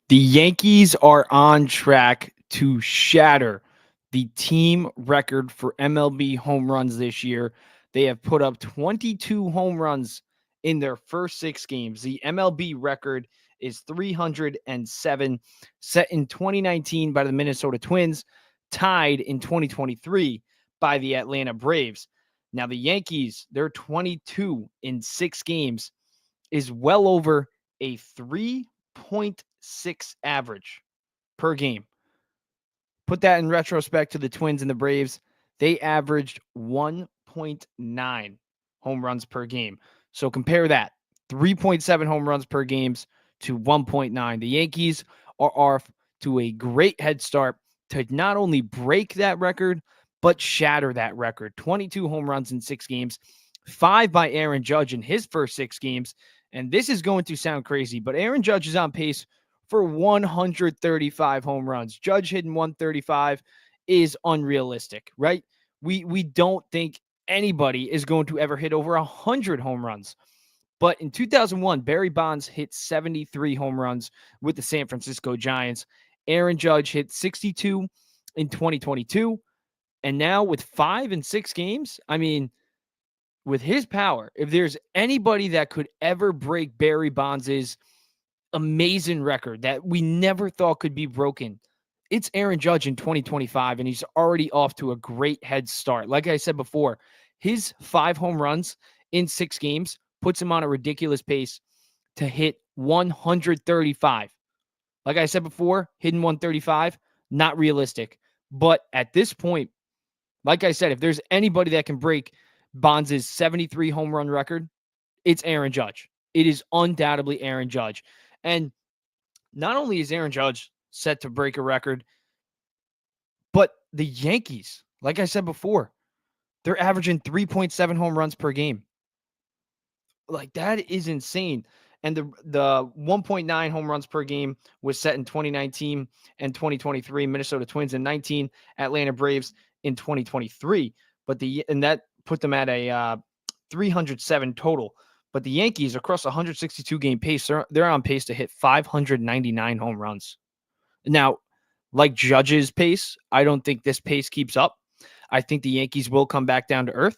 The Yankees are on track to shatter the team record for MLB home runs this year. They have put up 22 home runs in their first 6 games. The MLB record is 307, set in 2019 by the Minnesota Twins, tied in 2023 by the Atlanta Braves. Now, the Yankees, their 22 in 6 games is well over a 3.6 average per game. Put that in retrospect to the Twins and the Braves. They averaged 1.9 home runs per game. So compare that 3.7 home runs per games to 1.9. The Yankees are off to a great head start to not only break that record, but shatter that record. 22 home runs in 6 games, 5 by Aaron Judge in his first 6 games. And this is going to sound crazy, but Aaron Judge is on pace for 135 home runs. Judge hitting 135 is unrealistic, right? We don't think anybody is going to ever hit over 100 home runs. But in 2001, Barry Bonds hit 73 home runs with the San Francisco Giants. Aaron Judge hit 62 in 2022. And now with 5 and 6 games, I mean, with his power, if there's anybody that could ever break Barry Bonds' amazing record that we never thought could be broken, it's Aaron Judge in 2025, and he's already off to a great head start. Like I said before, his 5 home runs in 6 games puts him on a ridiculous pace to hit 135. Like I said before, hitting 135, not realistic. But at this point, like I said, if there's anybody that can break Bonds' 73 home run record, it's Aaron Judge. It is undoubtedly Aaron Judge. And not only is Aaron Judge set to break a record, but the Yankees, like I said before, they're averaging 3.7 home runs per game. Like, that is insane. And the 1.9 home runs per game was set in 2019 and 2023. Minnesota Twins in 19, Atlanta Braves in 2023. And that put them at a 307 total. But the Yankees, across a 162 game pace, they're on pace to hit 599 home runs. Now, like Judge's pace, I don't think this pace keeps up. I think the Yankees will come back down to earth.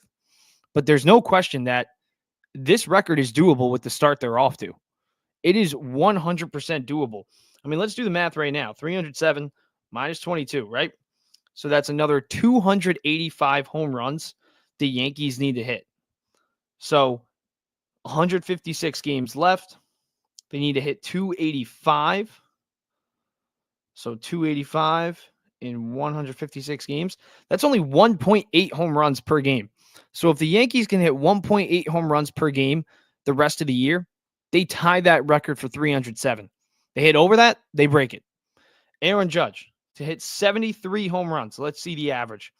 But there's no question that this record is doable with the start they're off to. It is 100% doable. I mean, let's do the math right now. 307 minus 22, right? So that's another 285 home runs the Yankees need to hit. So 156 games left. They need to hit 285. So 285 in 156 games. That's only 1.8 home runs per game. So if the Yankees can hit 1.8 home runs per game the rest of the year, they tie that record for 307. They hit over that, they break it. Aaron Judge to hit 73 home runs. Let's see the average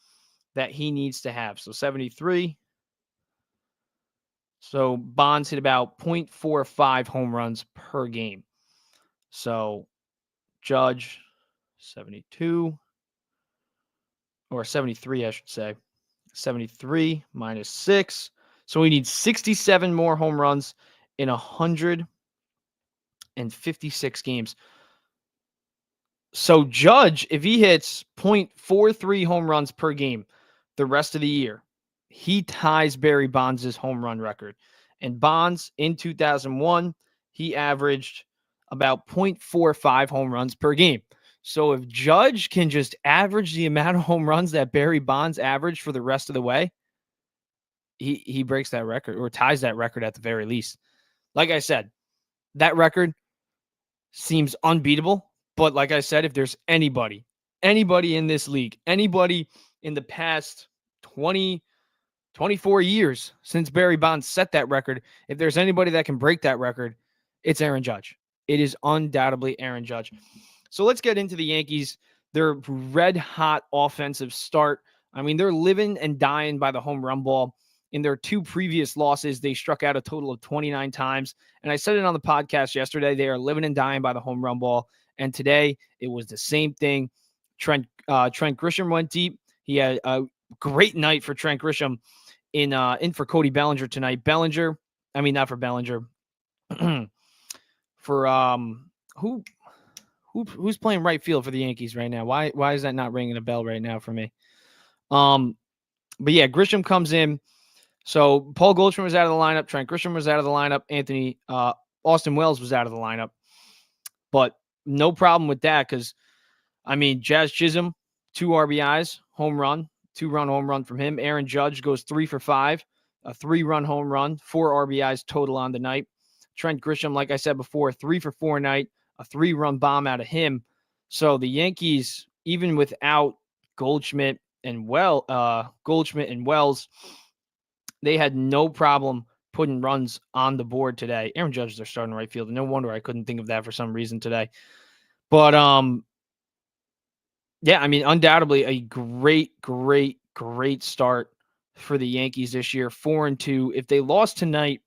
that he needs to have. So 73. So Bonds hit about 0.45 home runs per game. So Judge, 72, or 73, I should say. 73 minus 6. So we need 67 more home runs in 156 games. So Judge, if he hits 0.43 home runs per game the rest of the year, he ties Barry Bonds' home run record. And Bonds in 2001, he averaged about 0.45 home runs per game. So if Judge can just average the amount of home runs that Barry Bonds averaged for the rest of the way, he breaks that record or ties that record at the very least. Like I said, that record seems unbeatable. But like I said, if there's anybody in this league, anybody in the past 20, 24 years since Barry Bonds set that record, if there's anybody that can break that record, it's Aaron Judge. It is undoubtedly Aaron Judge. So let's get into the Yankees. Their red hot offensive start. I mean, they're living and dying by the home run ball. In their 2 previous losses, they struck out a total of 29 times. And I said it on the podcast yesterday, they are living and dying by the home run ball. And today, it was the same thing. Trent Grisham went deep. He had a great night for Trent Grisham in for Cody Bellinger tonight. Not for Bellinger. For who Who's playing right field for the Yankees right now? Why is that not ringing a bell right now for me? Um, but yeah, Grisham comes in. So Paul Goldschmidt was out of the lineup. Trent Grisham was out of the lineup. Austin Wells was out of the lineup. But no problem with that because, I mean, Jazz Chisholm, 2 RBIs, home run, 2-run home run from him. Aaron Judge goes 3 for 5, a 3-run home run, 4 RBIs total on the night. Trent Grisham, like I said before, 3 for 4 night, a 3-run bomb out of him. So the Yankees, even without Goldschmidt and Wells, they had no problem putting runs on the board today. Aaron Judge is their starting right fielder. No wonder I couldn't think of that for some reason today. But yeah, I mean, undoubtedly a great start for the Yankees this year. 4-2. If they lost tonight,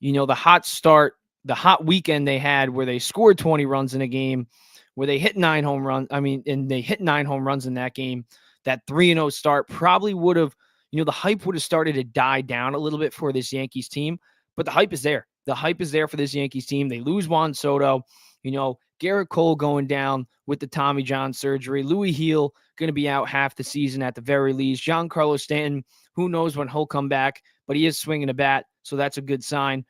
the hot weekend they had where they scored 20 runs in a game, where they hit 9 home runs. And they hit 9 home runs in that game. That 3-0 start probably would have, the hype would have started to die down a little bit for this Yankees team, but the hype is there. The hype is there for this Yankees team. They lose Juan Soto, Garrett Cole going down with the Tommy John surgery. Louis Heel going to be out half the season at the very least. Giancarlo Stanton, who knows when he'll come back, but he is swinging a bat, so that's a good sign.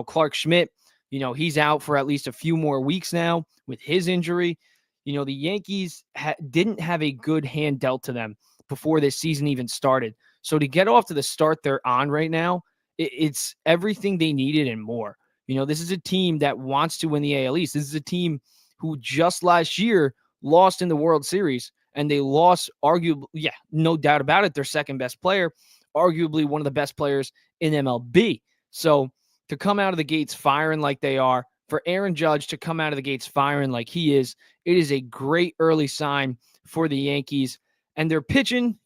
Clark Schmidt, he's out for at least a few more weeks now with his injury. The Yankees didn't have a good hand dealt to them before this season even started. So to get off to the start they're on right now, it's everything they needed and more. This is a team that wants to win the AL East. This is a team who just last year lost in the World Series, and they lost arguably, no doubt about it, their second best player, arguably one of the best players in MLB. So to come out of the gates firing like they are, for Aaron Judge to come out of the gates firing like he is, it is a great early sign for the Yankees. And they're pitching,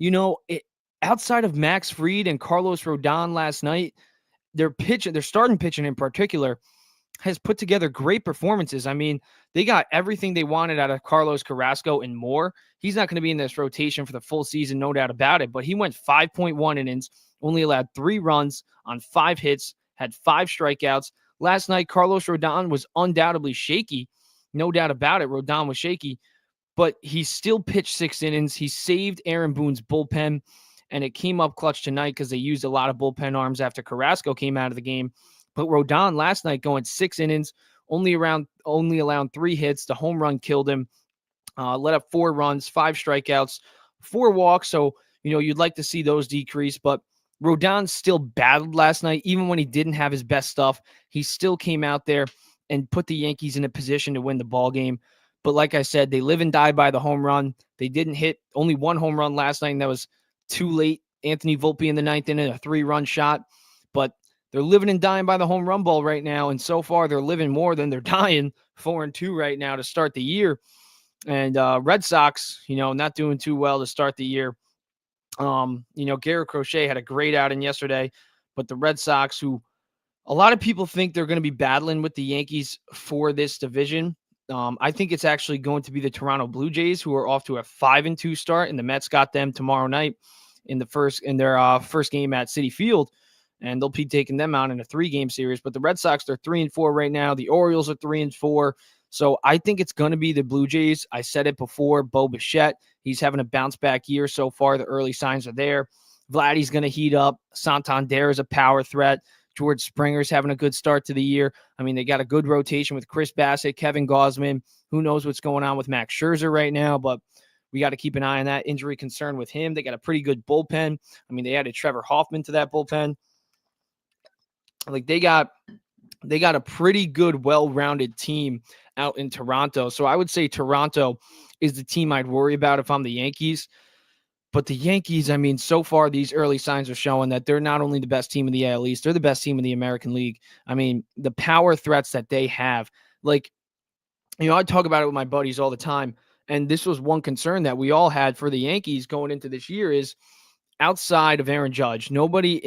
outside of Max Fried and Carlos Rodon last night, their starting pitching in particular, has put together great performances. I mean, they got everything they wanted out of Carlos Carrasco and more. He's not going to be in this rotation for the full season, no doubt about it, but he went 5.1 innings, only allowed 3 runs on 5 hits, had 5 strikeouts. Last night, Carlos Rodon was undoubtedly shaky. No doubt about it. Rodon was shaky, but he still pitched 6 innings. He saved Aaron Boone's bullpen, and it came up clutch tonight because they used a lot of bullpen arms after Carrasco came out of the game. But Rodon last night going 6 innings, only allowed 3 hits. The home run killed him. Let up 4 runs, 5 strikeouts, 4 walks. So, you'd like to see those decrease. But Rodon still battled last night. Even when he didn't have his best stuff, he still came out there and put the Yankees in a position to win the ball game. But like I said, they live and die by the home run. They didn't hit only 1 home run last night, and that was too late. Anthony Volpe in the 9th inning, a 3-run shot. But they're living and dying by the home run ball right now, and so far they're living more than they're dying. 4-2 right now to start the year. And Red Sox, not doing too well to start the year. Garrett Crochet had a great outing yesterday, but the Red Sox, who a lot of people think they're going to be battling with the Yankees for this division, I think it's actually going to be the Toronto Blue Jays, who are off to a 5-2 start, and the Mets got them tomorrow night in their first game at Citi Field, and they'll be taking them out in a 3-game series. But the Red Sox, they're 3-4 right now. The Orioles are 3-4. So I think it's going to be the Blue Jays. I said it before, Bo Bichette, he's having a bounce-back year so far. The early signs are there. Vladdy's going to heat up. Santander is a power threat. George Springer's having a good start to the year. I mean, they got a good rotation with Chris Bassett, Kevin Gausman. Who knows what's going on with Max Scherzer right now, but we got to keep an eye on that injury concern with him. They got a pretty good bullpen. I mean, they added Trevor Hoffman to that bullpen. Like, they got a pretty good, well-rounded team out in Toronto. So I would say Toronto is the team I'd worry about if I'm the Yankees. But the Yankees, I mean, so far these early signs are showing that they're not only the best team in the AL East, they're the best team in the American League. I mean, the power threats that they have, like, I talk about it with my buddies all the time. And this was one concern that we all had for the Yankees going into this year is outside of Aaron Judge, nobody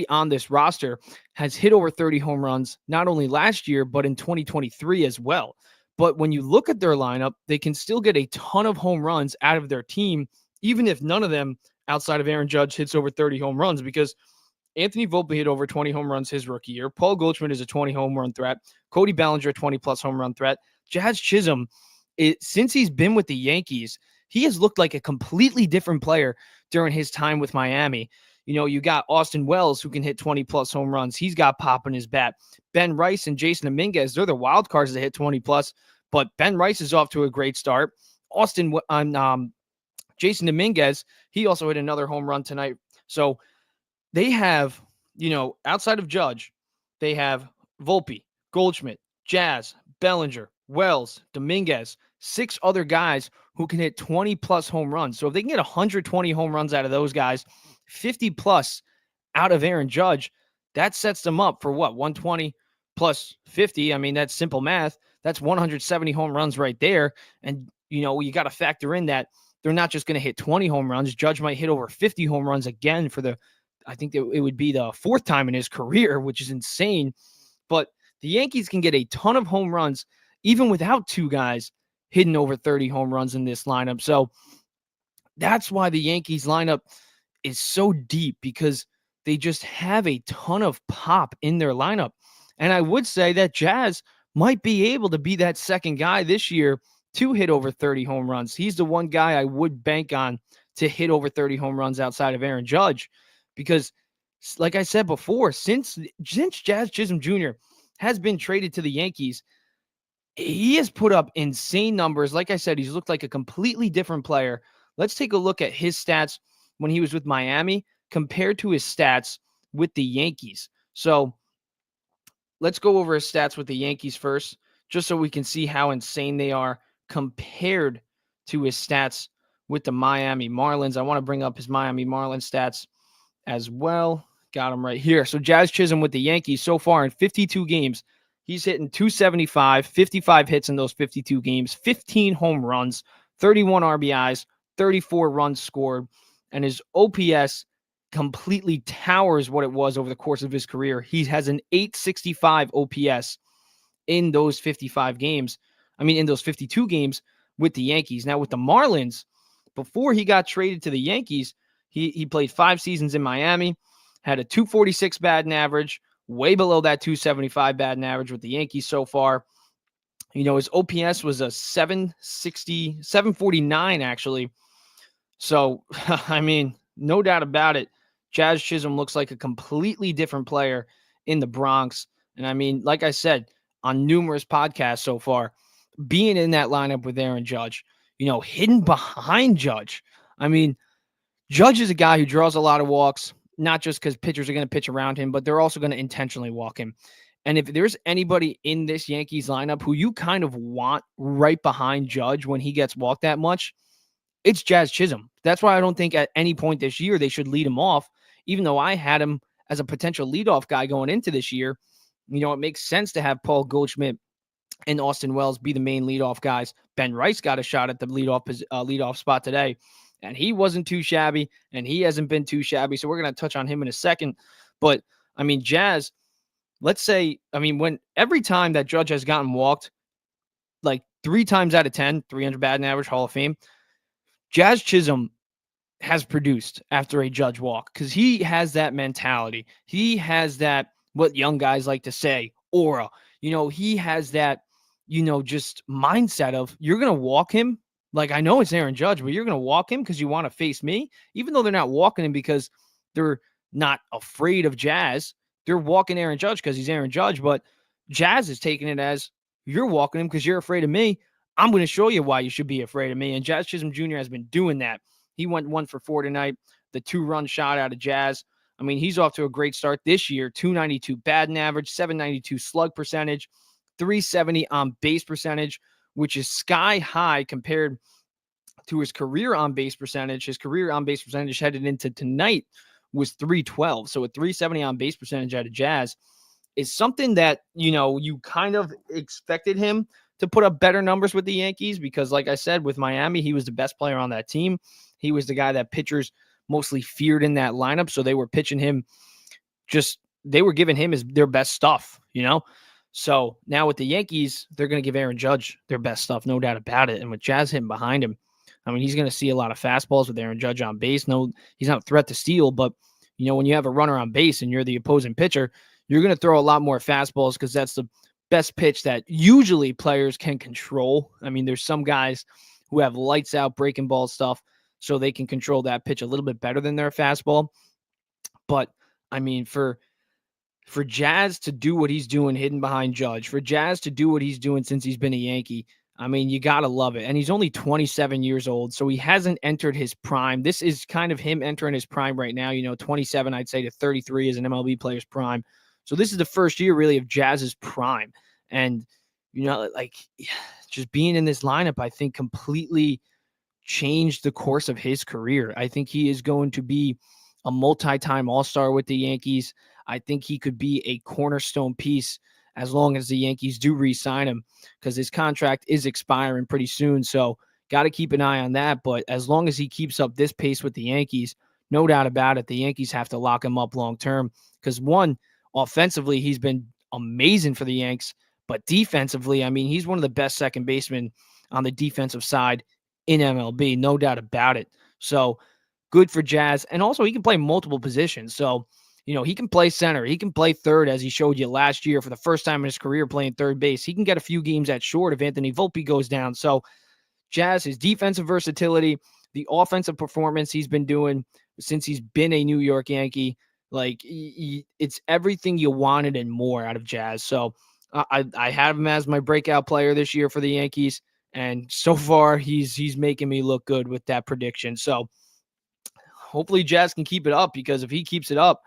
on this roster has hit over 30 home runs, not only last year, but in 2023 as well. But when you look at their lineup, they can still get a ton of home runs out of their team, even if none of them outside of Aaron Judge hits over 30 home runs, because Anthony Volpe hit over 20 home runs his rookie year. Paul Goldschmidt is a 20 home run threat. Cody Bellinger, 20-plus home run threat. Jazz Chisholm since he's been with the Yankees, he has looked like a completely different player during his time with Miami. You got Austin Wells, who can hit 20 plus home runs. He's got pop in his bat. Ben Rice and Jason Dominguez, they're the wild cards that hit 20 plus, but Ben Rice is off to a great start. Jason Dominguez, he also hit another home run tonight. So they have, outside of Judge, they have Volpe, Goldschmidt, Jazz, Bellinger, Wells, Dominguez, 6 other guys who can hit 20 plus home runs. So if they can get 120 home runs out of those guys, 50 plus out of Aaron Judge, that sets them up for what? 120 plus 50. I mean, that's simple math. That's 170 home runs right there. And, you got to factor in that they're not just going to hit 20 home runs. Judge might hit over 50 home runs again I think it would be the 4th time in his career, which is insane. But the Yankees can get a ton of home runs, even without 2 guys hitting over 30 home runs in this lineup. So that's why the Yankees lineup is so deep, because they just have a ton of pop in their lineup. And I would say that Jazz might be able to be that second guy this year to hit over 30 home runs. He's the one guy I would bank on to hit over 30 home runs outside of Aaron Judge, because like I said before, since Jazz Chisholm Jr. has been traded to the Yankees, he has put up insane numbers. Like I said, he's looked like a completely different player. Let's take a look at his stats when he was with Miami compared to his stats with the Yankees. So let's go over his stats with the Yankees first, just so we can see how insane they are compared to his stats with the Miami Marlins. I want to bring up his Miami Marlins stats as well. Got him right here. So Jazz Chisholm with the Yankees so far in 52 games, he's hitting 275, 55 hits in those 52 games, 15 home runs, 31 RBIs, 34 runs scored, and his OPS completely towers what it was over the course of his career. He has an 865 OPS in those 55 games. In those 52 games with the Yankees. Now with the Marlins, before he got traded to the Yankees, he played 5 seasons in Miami, had a 246 batting average, way below that 275 batting average with the Yankees so far. His OPS was a 749 actually. So, no doubt about it, Jazz Chisholm looks like a completely different player in the Bronx. And like I said, on numerous podcasts so far, being in that lineup with Aaron Judge, hidden behind Judge. Judge is a guy who draws a lot of walks, not just because pitchers are going to pitch around him, but they're also going to intentionally walk him. And if there's anybody in this Yankees lineup who you kind of want right behind Judge when he gets walked that much, it's Jazz Chisholm. That's why I don't think at any point this year they should lead him off, even though I had him as a potential leadoff guy going into this year. It makes sense to have Paul Goldschmidt and Austin Wells be the main leadoff guys. Ben Rice got a shot at the leadoff spot today, and he wasn't too shabby, and he hasn't been too shabby. So we're going to touch on him in a second. But, Jazz, let's say, when every time that Judge has gotten walked, like 3 times out of 10, 300 batting average, Hall of Fame, Jazz Chisholm has produced after a Judge walk, because he has that mentality. He has that, what young guys like to say, aura. He has that, just mindset of, you're going to walk him. Like, I know it's Aaron Judge, but you're going to walk him because you want to face me, even though they're not walking him because they're not afraid of Jazz. They're walking Aaron Judge because he's Aaron Judge, but Jazz is taking it as, you're walking him because you're afraid of me. I'm going to show you why you should be afraid of me. And Jazz Chisholm Jr. has been doing that. He went 1 for 4 tonight, the 2-run shot out of Jazz. He's off to a great start this year. 292 batting average, 792 slug percentage, 370 on base percentage, which is sky high compared to his career on base percentage. His career on base percentage headed into tonight was 312. So a 370 on base percentage out of Jazz is something that, you kind of expected him to put up better numbers with the Yankees, because like I said, with Miami, he was the best player on that team. He was the guy that pitchers mostly feared in that lineup. So they were pitching him, they were giving him their best stuff, So now with the Yankees, they're going to give Aaron Judge their best stuff, no doubt about it. And with Jazz hitting behind him, he's going to see a lot of fastballs with Aaron Judge on base. No, he's not a threat to steal, but when you have a runner on base and you're the opposing pitcher, you're going to throw a lot more fastballs, because that's the best pitch that usually players can control. I mean, there's some guys who have lights out breaking ball stuff, so they can control that pitch a little bit better than their fastball. But I mean, for Jazz to do what he's doing hidden behind Judge, for Jazz to do what he's doing since he's been a Yankee, I mean, you got to love it. And he's only 27 years old, so he hasn't entered his prime. This is kind of him entering his prime right now. 27, I'd say, to 33 is an MLB player's prime. So this is the first year really of Jazz's prime. And, like just being in this lineup, I think completely changed the course of his career. I think he is going to be a multi-time All-Star with the Yankees. I think he could be a cornerstone piece as long as the Yankees do re-sign him, because his contract is expiring pretty soon. So got to keep an eye on that. But as long as he keeps up this pace with the Yankees, no doubt about it, the Yankees have to lock him up long-term, because one, offensively, he's been amazing for the Yanks. But defensively, I mean, he's one of the best second basemen on the defensive side in MLB, no doubt about it. So good for Jazz. And also he can play multiple positions. So, he can play center. He can play third, as he showed you last year for the first time in his career playing third base. He can get a few games at short if Anthony Volpe goes down. So Jazz, his defensive versatility, the offensive performance he's been doing since he's been a New York Yankee, like it's everything you wanted and more out of Jazz. So I have him as my breakout player this year for the Yankees. And so far, he's making me look good with that prediction. So hopefully Jazz can keep it up, because if he keeps it up,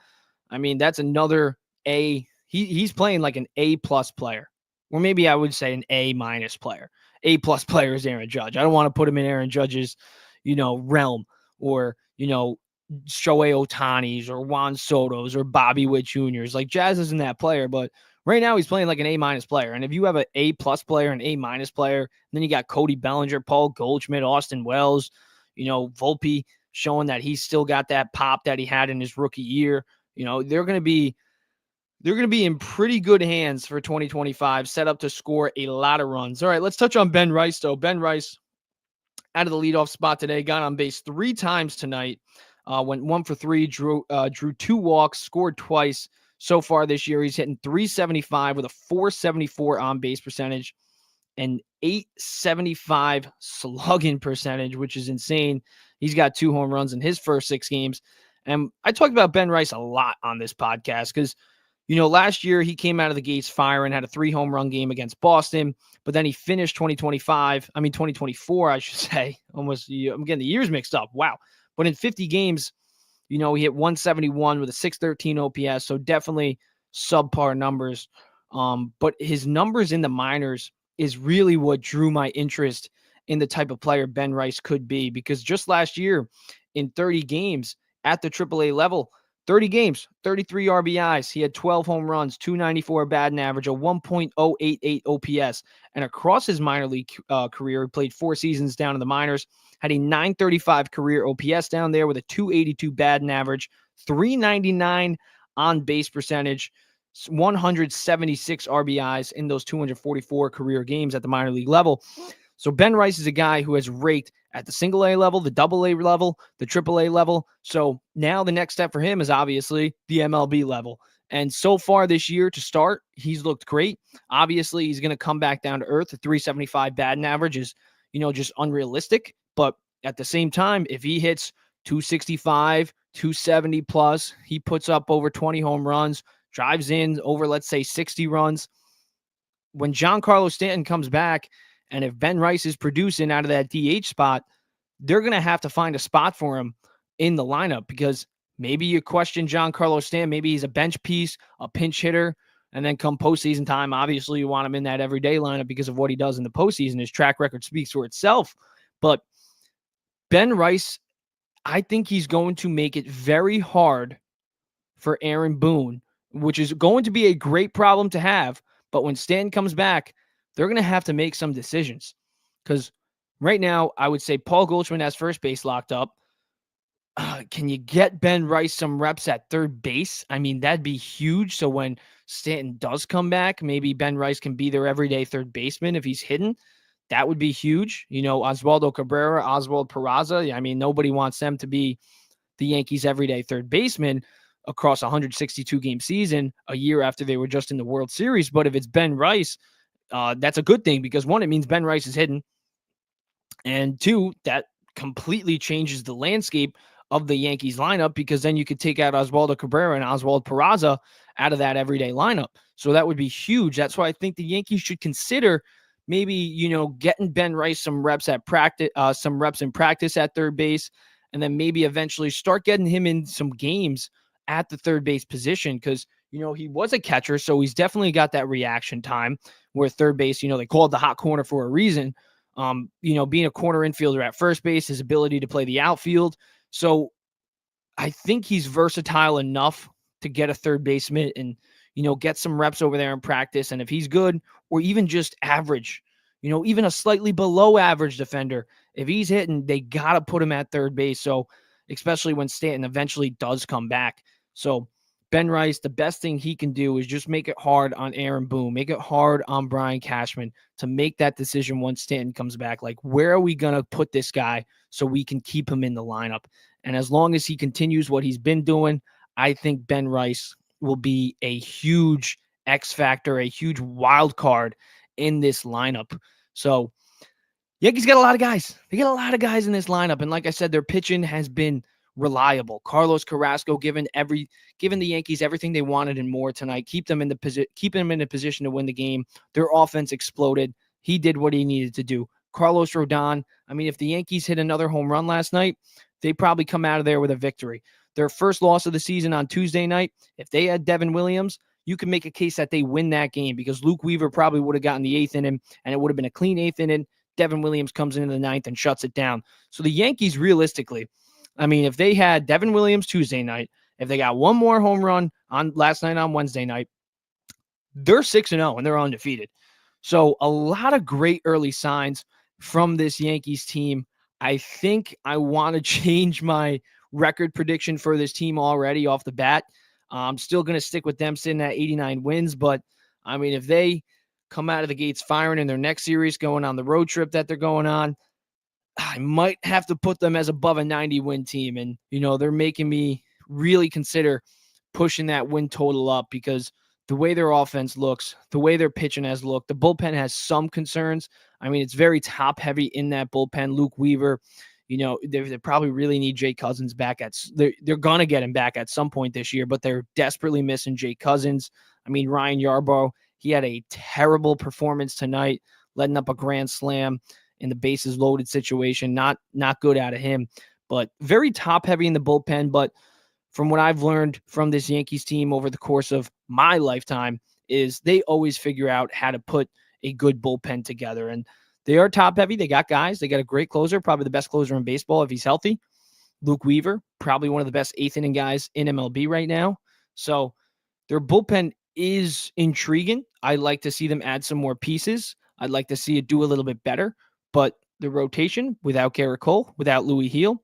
I mean, that's another A. He's playing like an A-plus player, or maybe I would say an A-minus player. A-plus player is Aaron Judge. I don't want to put him in Aaron Judge's, realm, or, Shohei Ohtani's or Juan Soto's or Bobby Witt Jr.'s. Like, Jazz isn't that player, but right now he's playing like an A-minus player. And if you have an A-plus player, an A-minus player, then you got Cody Bellinger, Paul Goldschmidt, Austin Wells, Volpe, showing that he's still got that pop that he had in his rookie year. They're going to be in pretty good hands for 2025, set up to score a lot of runs. All right, let's touch on Ben Rice, though. Ben Rice, out of the leadoff spot today, got on base 3 times tonight, went 1 for 3, drew 2 walks, scored twice. So far this year, he's hitting .375 with a .474 on-base percentage and .875 slugging percentage, which is insane. He's got 2 home runs in his first 6 games. And I talked about Ben Rice a lot on this podcast because, last year he came out of the gates firing, had a 3 home run game against Boston, but then he finished 2024, I should say. Almost, I'm getting the years mixed up. Wow. But in 50 games, he hit 171 with a .613 OPS, so definitely subpar numbers. But his numbers in the minors is really what drew my interest in the type of player Ben Rice could be, because just last year in 30 games at the AAA level, 30 games, 33 RBIs. He had 12 home runs, .294 batting average, a 1.088 OPS. And across his minor league career, he played 4 seasons down in the minors, had a .935 career OPS down there with a .282 batting average, .399 on base percentage, 176 RBIs in those 244 career games at the minor league level. So Ben Rice is a guy who has raked at the single A level, the double A level, the triple A level. So now the next step for him is obviously the MLB level. And so far this year to start, he's looked great. Obviously, he's going to come back down to earth. The .375 batting average is, just unrealistic. But at the same time, if he hits .265, .270 plus, he puts up over 20 home runs, drives in over, let's say, 60 runs. When Giancarlo Stanton comes back, and if Ben Rice is producing out of that DH spot, they're going to have to find a spot for him in the lineup, because maybe you question Giancarlo Stanton. Maybe he's a bench piece, a pinch hitter, and then come postseason time, obviously you want him in that everyday lineup because of what he does in the postseason. His track record speaks for itself. But Ben Rice, I think he's going to make it very hard for Aaron Boone, which is going to be a great problem to have. But when Stanton comes back, they're going to have to make some decisions, because right now I would say Paul Goldschmidt has first base locked up. Can you get Ben Rice some reps at third base? I mean, that'd be huge. So when Stanton does come back, maybe Ben Rice can be their everyday third baseman if he's hidden. That would be huge. Oswaldo Cabrera, Oswald Peraza. I mean, nobody wants them to be the Yankees' everyday third baseman. across a 162 game season a year after they were just in the World Series. But if it's Ben Rice, that's a good thing because one, it means Ben Rice is hidden. And two, that completely changes the landscape of the Yankees lineup because then you could take out Oswaldo Cabrera and Oswald Peraza out of that everyday lineup. So that would be huge. That's why I think the Yankees should consider maybe, getting Ben Rice some reps at practice, some reps in practice at third base, and then maybe eventually start getting him in some games at the third base position because, he was a catcher. So he's definitely got that reaction time where third base, they call it the hot corner for a reason. Being a corner infielder at first base, his ability to play the outfield. So I think he's versatile enough to get a third baseman and, get some reps over there in practice. And if he's good or even just average, even a slightly below average defender, if he's hitting, they got to put him at third base. So especially when Stanton eventually does come back. So Ben Rice, the best thing he can do is just make it hard on Aaron Boone, make it hard on Brian Cashman to make that decision once Stanton comes back. Like, where are we going to put this guy so we can keep him in the lineup? And as long as he continues what he's been doing, I think Ben Rice will be a huge X factor, a huge wild card in this lineup. So Yankees got a lot of guys. They got a lot of guys in this lineup. And like I said, their pitching has been reliable. Carlos Carrasco giving the Yankees everything they wanted and more tonight. Keep them in the position to win the game. Their offense exploded. He did what he needed to do. Carlos Rodon, I mean, if the Yankees hit another home run last night, they probably come out of there with a victory. Their first loss of the season on Tuesday night, if they had Devin Williams, you can make a case that they win that game because Luke Weaver probably would have gotten the eighth inning and it would have been a clean eighth inning. Devin Williams comes into the ninth and shuts it down. So the Yankees, realistically, I mean, if they had Devin Williams Tuesday night, if they got one more home run on last night on Wednesday night, they're 6-0 and they're undefeated. So a lot of great early signs from this Yankees team. I think I want to change my record prediction for this team already off the bat. I'm still going to stick with them sitting at 89 wins, but I mean, if they come out of the gates firing in their next series, going on the road trip that they're going on, I might have to put them as above a 90 win team. And, they're making me really consider pushing that win total up because the way their offense looks, the way their pitching has looked, the bullpen has some concerns. I mean, it's very top heavy in that bullpen. Luke Weaver, they probably really need Jay Cousins back they're going to get him back at some point this year, but they're desperately missing Jay Cousins. I mean, Ryan Yarbrough, he had a terrible performance tonight, letting up a grand slam in the bases loaded situation. Not good out of him, but very top heavy in the bullpen. But from what I've learned from this Yankees team over the course of my lifetime is they always figure out how to put a good bullpen together. And they are top heavy. They got guys. They got a great closer, probably the best closer in baseball if he's healthy. Luke Weaver, probably one of the best eighth inning guys in MLB right now. So their bullpen is intriguing. I'd like to see them add some more pieces. I'd like to see it do a little bit better. But the rotation without Garrett Cole, without Louis Heel,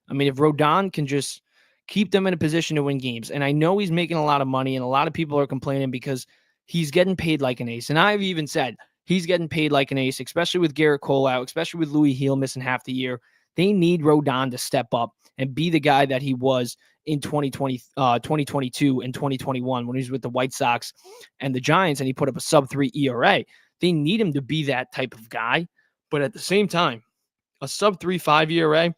I mean, if Rodon can just keep them in a position to win games, and I know he's making a lot of money, and a lot of people are complaining because he's getting paid like an ace. And I've even said he's getting paid like an ace, especially with Garrett Cole out, especially with Louis Heel missing half the year. They need Rodon to step up and be the guy that he was in 2022 and 2021 when he was with the White Sox and the Giants and he put up a sub-3 ERA. They need him to be that type of guy. But at the same time, a sub-3.5 ERA,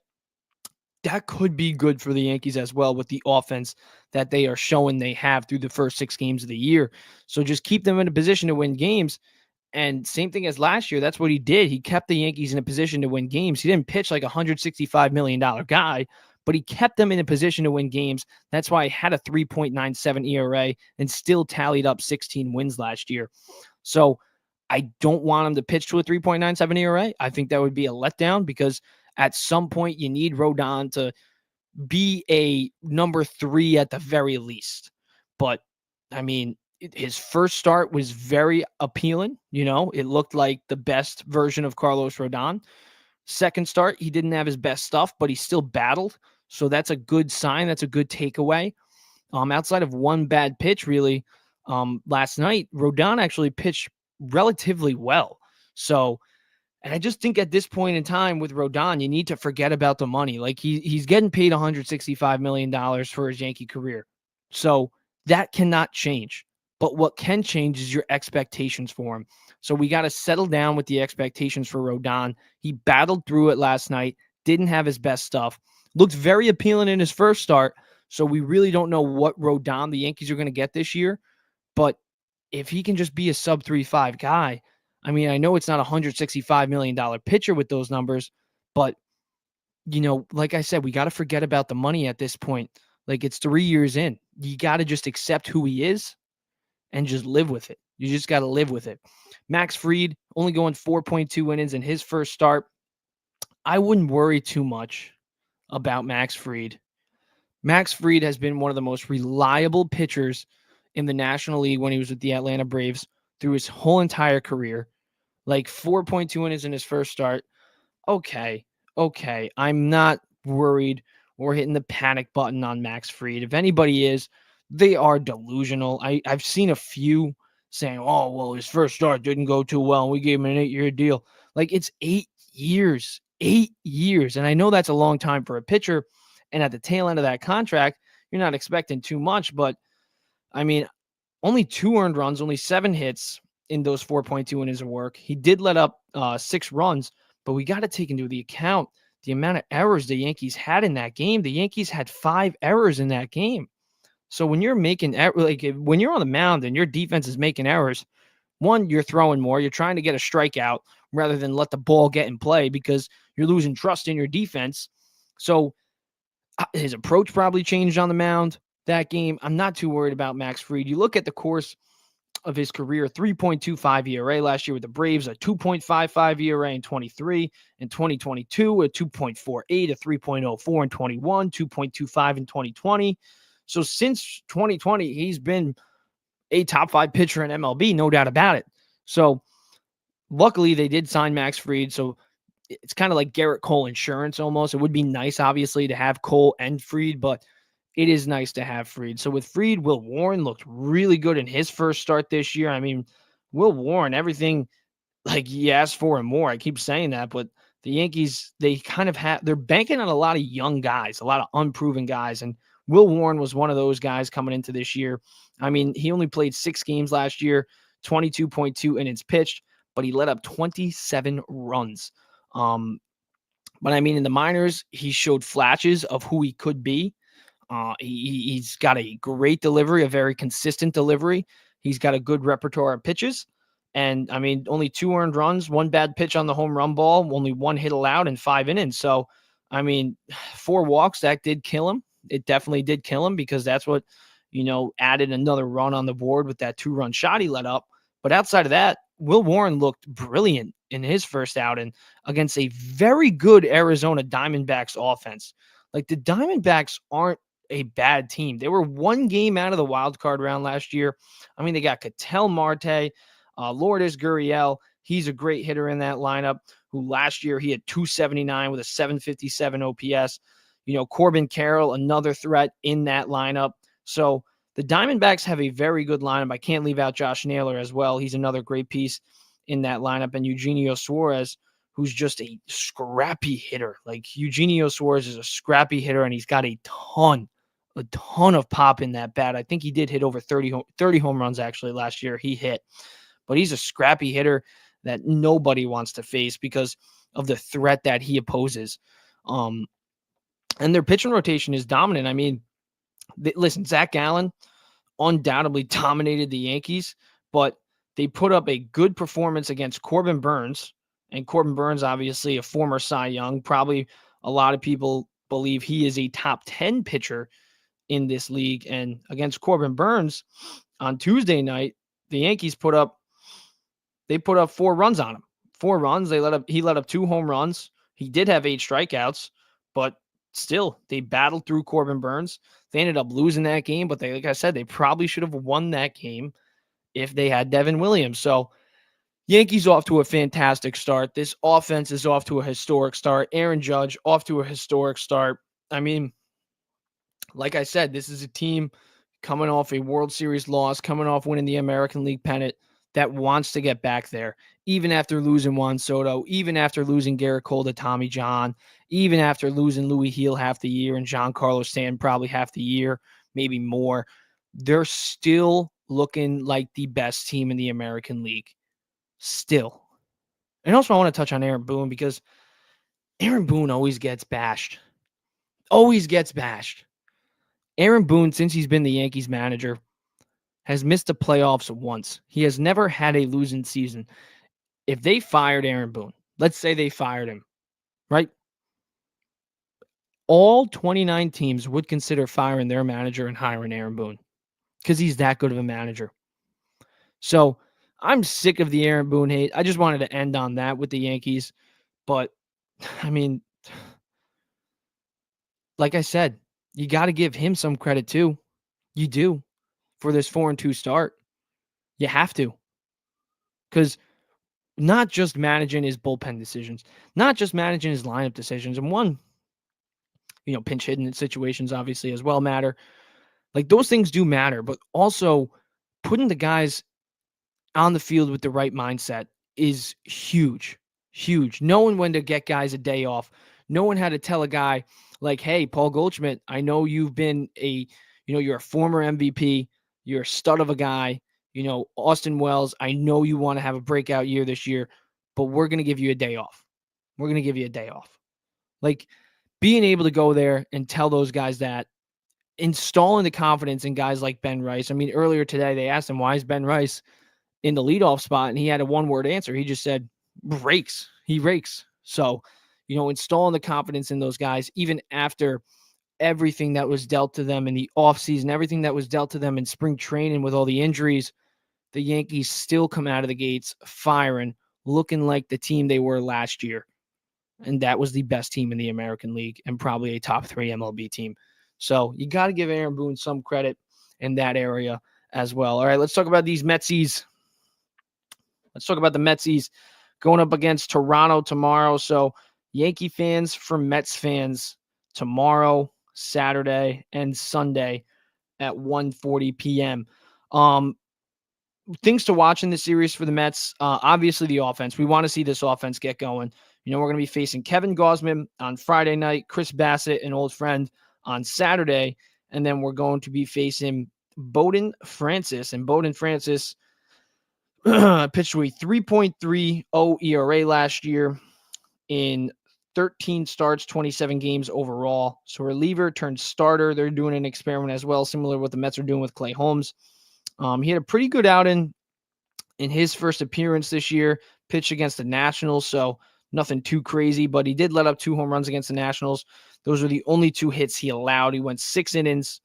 that could be good for the Yankees as well with the offense that they are showing they have through the first 6 games of the year. So just keep them in a position to win games. And same thing as last year, that's what he did. He kept the Yankees in a position to win games. He didn't pitch like a $165 million guy, but he kept them in a position to win games. That's why he had a 3.97 ERA and still tallied up 16 wins last year. So I don't want him to pitch to a 3.97 ERA. I think that would be a letdown because at some point you need Rodon to be a number 3 at the very least. But I mean, his first start was very appealing. It looked like the best version of Carlos Rodon. Second start, he didn't have his best stuff, but he still battled. So that's a good sign. That's a good takeaway. Outside of one bad pitch, really, last night, Rodon actually pitched relatively well. So, and I just think at this point in time with Rodon, you need to forget about the money. Like he's getting paid $165 million for his Yankee career. So that cannot change. But what can change is your expectations for him. So we got to settle down with the expectations for Rodon. He battled through it last night, didn't have his best stuff, looked very appealing in his first start. So we really don't know what Rodon the Yankees are going to get this year. But if he can just be a sub 3.5 guy, I mean, I know it's not a $165 million pitcher with those numbers, but like I said, we got to forget about the money at this point. Like it's 3 years in. You got to just accept who he is and just live with it. You just got to live with it. Max Fried only going 4.2 innings in his first start. I wouldn't worry too much about Max Fried. Max Fried has been one of the most reliable pitchers in the National League when he was with the Atlanta Braves through his whole entire career. Like 4.2 innings in his first start. Okay. I'm not worried or hitting the panic button on Max Fried. If anybody is, they are delusional. I've seen a few saying, oh, well, his first start didn't go too well, and we gave him an 8-year deal. Like, it's 8 years. 8 years. And I know that's a long time for a pitcher. And at the tail end of that contract, you're not expecting too much. But, I mean, only 2 earned runs, only 7 hits in those 4.2 innings of work. He did let up 6 runs, but we got to take into the account the amount of errors the Yankees had in that game. The Yankees had 5 errors in that game. So when you're when you're on the mound and your defense is making errors, one, you're throwing more. You're trying to get a strikeout rather than let the ball get in play because you're losing trust in your defense. So his approach probably changed on the mound that game. I'm not too worried about Max Fried. You look at the course of his career, 3.25 ERA last year with the Braves, a 2.55 ERA in 23, in 2022, a 2.48, a 3.04 in 21, 2.25 in 2020. So since 2020, he's been a top 5 pitcher in MLB, no doubt about it. So luckily they did sign Max Fried. So it's kind of like Garrett Cole insurance almost. It would be nice, obviously, to have Cole and Fried, but it is nice to have Fried. So with Fried, Will Warren looked really good in his first start this year. I mean, Will Warren, everything like he asked for and more. I keep saying that, but the Yankees, they're banking on a lot of young guys, a lot of unproven guys. And Will Warren was one of those guys coming into this year. I mean, he only played 6 games last year, 22.2 innings pitched, but he let up 27 runs. But I mean, in the minors, he showed flashes of who he could be. He's got a great delivery, a very consistent delivery. He's got a good repertoire of pitches. And I mean, only 2 earned runs, 1 bad pitch on the home run ball, only 1 hit allowed in 5 innings. So, I mean, 4 walks, that did kill him. It definitely did kill him because that's what, added another run on the board with that 2-run shot he let up. But outside of that, Will Warren looked brilliant in his first outing against a very good Arizona Diamondbacks offense. Like the Diamondbacks aren't a bad team. They were 1 game out of the wild card round last year. I mean, they got Ketel Marte, Lourdes Gurriel. He's a great hitter in that lineup, who last year he had 279 with a 757 OPS. Corbin Carroll, another threat in that lineup. So the Diamondbacks have a very good lineup. I can't leave out Josh Naylor as well. He's another great piece in that lineup. And Eugenio Suarez, who's just a scrappy hitter. Like Eugenio Suarez is a scrappy hitter, and he's got a ton of pop in that bat. I think he did hit over 30 home runs actually last year. He hit, but he's a scrappy hitter that nobody wants to face because of the threat that he opposes. And their pitching rotation is dominant. I mean, listen, Zach Gallen undoubtedly dominated the Yankees, but they put up a good performance against Corbin Burns. And Corbin Burns, obviously a former Cy Young. Probably a lot of people believe he is a top 10 pitcher in this league. And against Corbin Burns on Tuesday night, the Yankees put up 4 runs on him. 4 runs. He let up 2 home runs. He did have 8 strikeouts, but still, they battled through Corbin Burns. They ended up losing that game, but like I said, they probably should have won that game if they had Devin Williams. So Yankees off to a fantastic start. This offense is off to a historic start. Aaron Judge off to a historic start. I mean, like I said, this is a team coming off a World Series loss, coming off winning the American League pennant, that wants to get back there, even after losing Juan Soto, even after losing Garrett Cole to Tommy John, even after losing Louis Heel half the year and Giancarlo Stanton probably half the year. maybe more. They're still looking like the best team in the American League. Still. And also, I want to touch on Aaron Boone because Aaron Boone always gets bashed. Always gets bashed. Aaron Boone, since he's been the Yankees manager, has missed the playoffs once. He has never had a losing season. If they fired Aaron Boone, let's say they fired him, right? All 29 teams would consider firing their manager and hiring Aaron Boone because he's that good of a manager. So I'm sick of the Aaron Boone hate. I just wanted to end on that with the Yankees. But, I mean, like I said, you got to give him some credit too. You do for this 4-2 start. You have to. Because not just managing his bullpen decisions, not just managing his lineup decisions, and one, pinch hitting situations obviously as well matter. Like those things do matter, but also putting the guys on the field with the right mindset is huge, huge. Knowing when to get guys a day off, knowing how to tell a guy like, hey, Paul Goldschmidt, I know you've been you're a former MVP, you're a stud of a guy, Austin Wells, I know you want to have a breakout year this year, but we're going to give you a day off. We're going to give you a day off. Like being able to go there and tell those guys that, installing the confidence in guys like Ben Rice. I mean, earlier today, they asked him, why is Ben Rice in the leadoff spot? And he had a one-word answer. He just said, rakes. He rakes. So, installing the confidence in those guys, even after everything that was dealt to them in the offseason, everything that was dealt to them in spring training with all the injuries, the Yankees still come out of the gates firing, looking like the team they were last year. And that was the best team in the American League and probably a top 3 MLB team. So you got to give Aaron Boone some credit in that area as well. All right, let's talk about these Metsies. Let's talk about the Metsies going up against Toronto tomorrow. So Yankee fans for Mets fans tomorrow, Saturday, and Sunday at 1:40 p.m. Things to watch in this series for the Mets. Obviously, the offense. We want to see this offense get going. We're going to be facing Kevin Gausman on Friday night, Chris Bassett, an old friend, on Saturday, and then we're going to be facing Bowden Francis. And Bowden Francis pitched with a 3.30 ERA last year in 13 starts, 27 games overall. So reliever turned starter. They're doing an experiment as well, similar to what the Mets are doing with Clay Holmes. He had a pretty good outing in his first appearance this year, pitched against the Nationals, so nothing too crazy, but he did let up 2 home runs against the Nationals. Those were the only 2 hits he allowed. He went 6 innings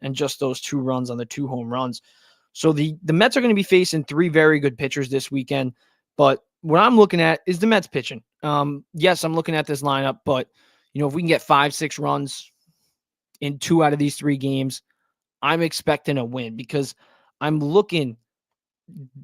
and just those 2 runs on the 2 home runs. So the Mets are going to be facing 3 very good pitchers this weekend, but what I'm looking at is the Mets pitching. Yes, I'm looking at this lineup, but if we can get 5-6 runs in 2 out of these 3 games, I'm expecting a win because I'm looking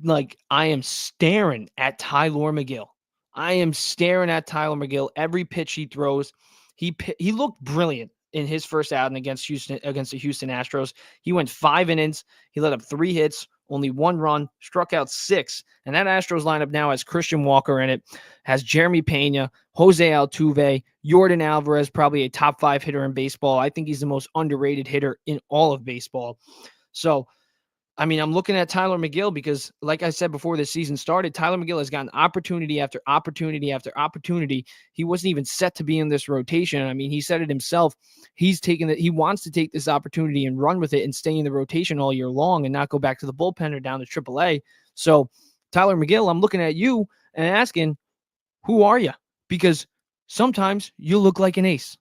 like I am staring at Tyler McGill. I am staring at Tyler McGill. Every pitch he throws, he looked brilliant in his first outing against the Houston Astros. He went 5 innings. He let up 3 hits, only 1 run, struck out 6. And that Astros lineup now has Christian Walker in it, has Jeremy Pena, Jose Altuve, Yordan Alvarez, probably a top 5 hitter in baseball. I think he's the most underrated hitter in all of baseball. So, I mean, I'm looking at Tyler McGill because, like I said before the season started, Tyler McGill has gotten opportunity after opportunity after opportunity. He wasn't even set to be in this rotation. I mean, he said it himself. He wants to take this opportunity and run with it and stay in the rotation all year long and not go back to the bullpen or down to AAA. So, Tyler McGill, I'm looking at you and asking, who are you? Because sometimes you look like an ace.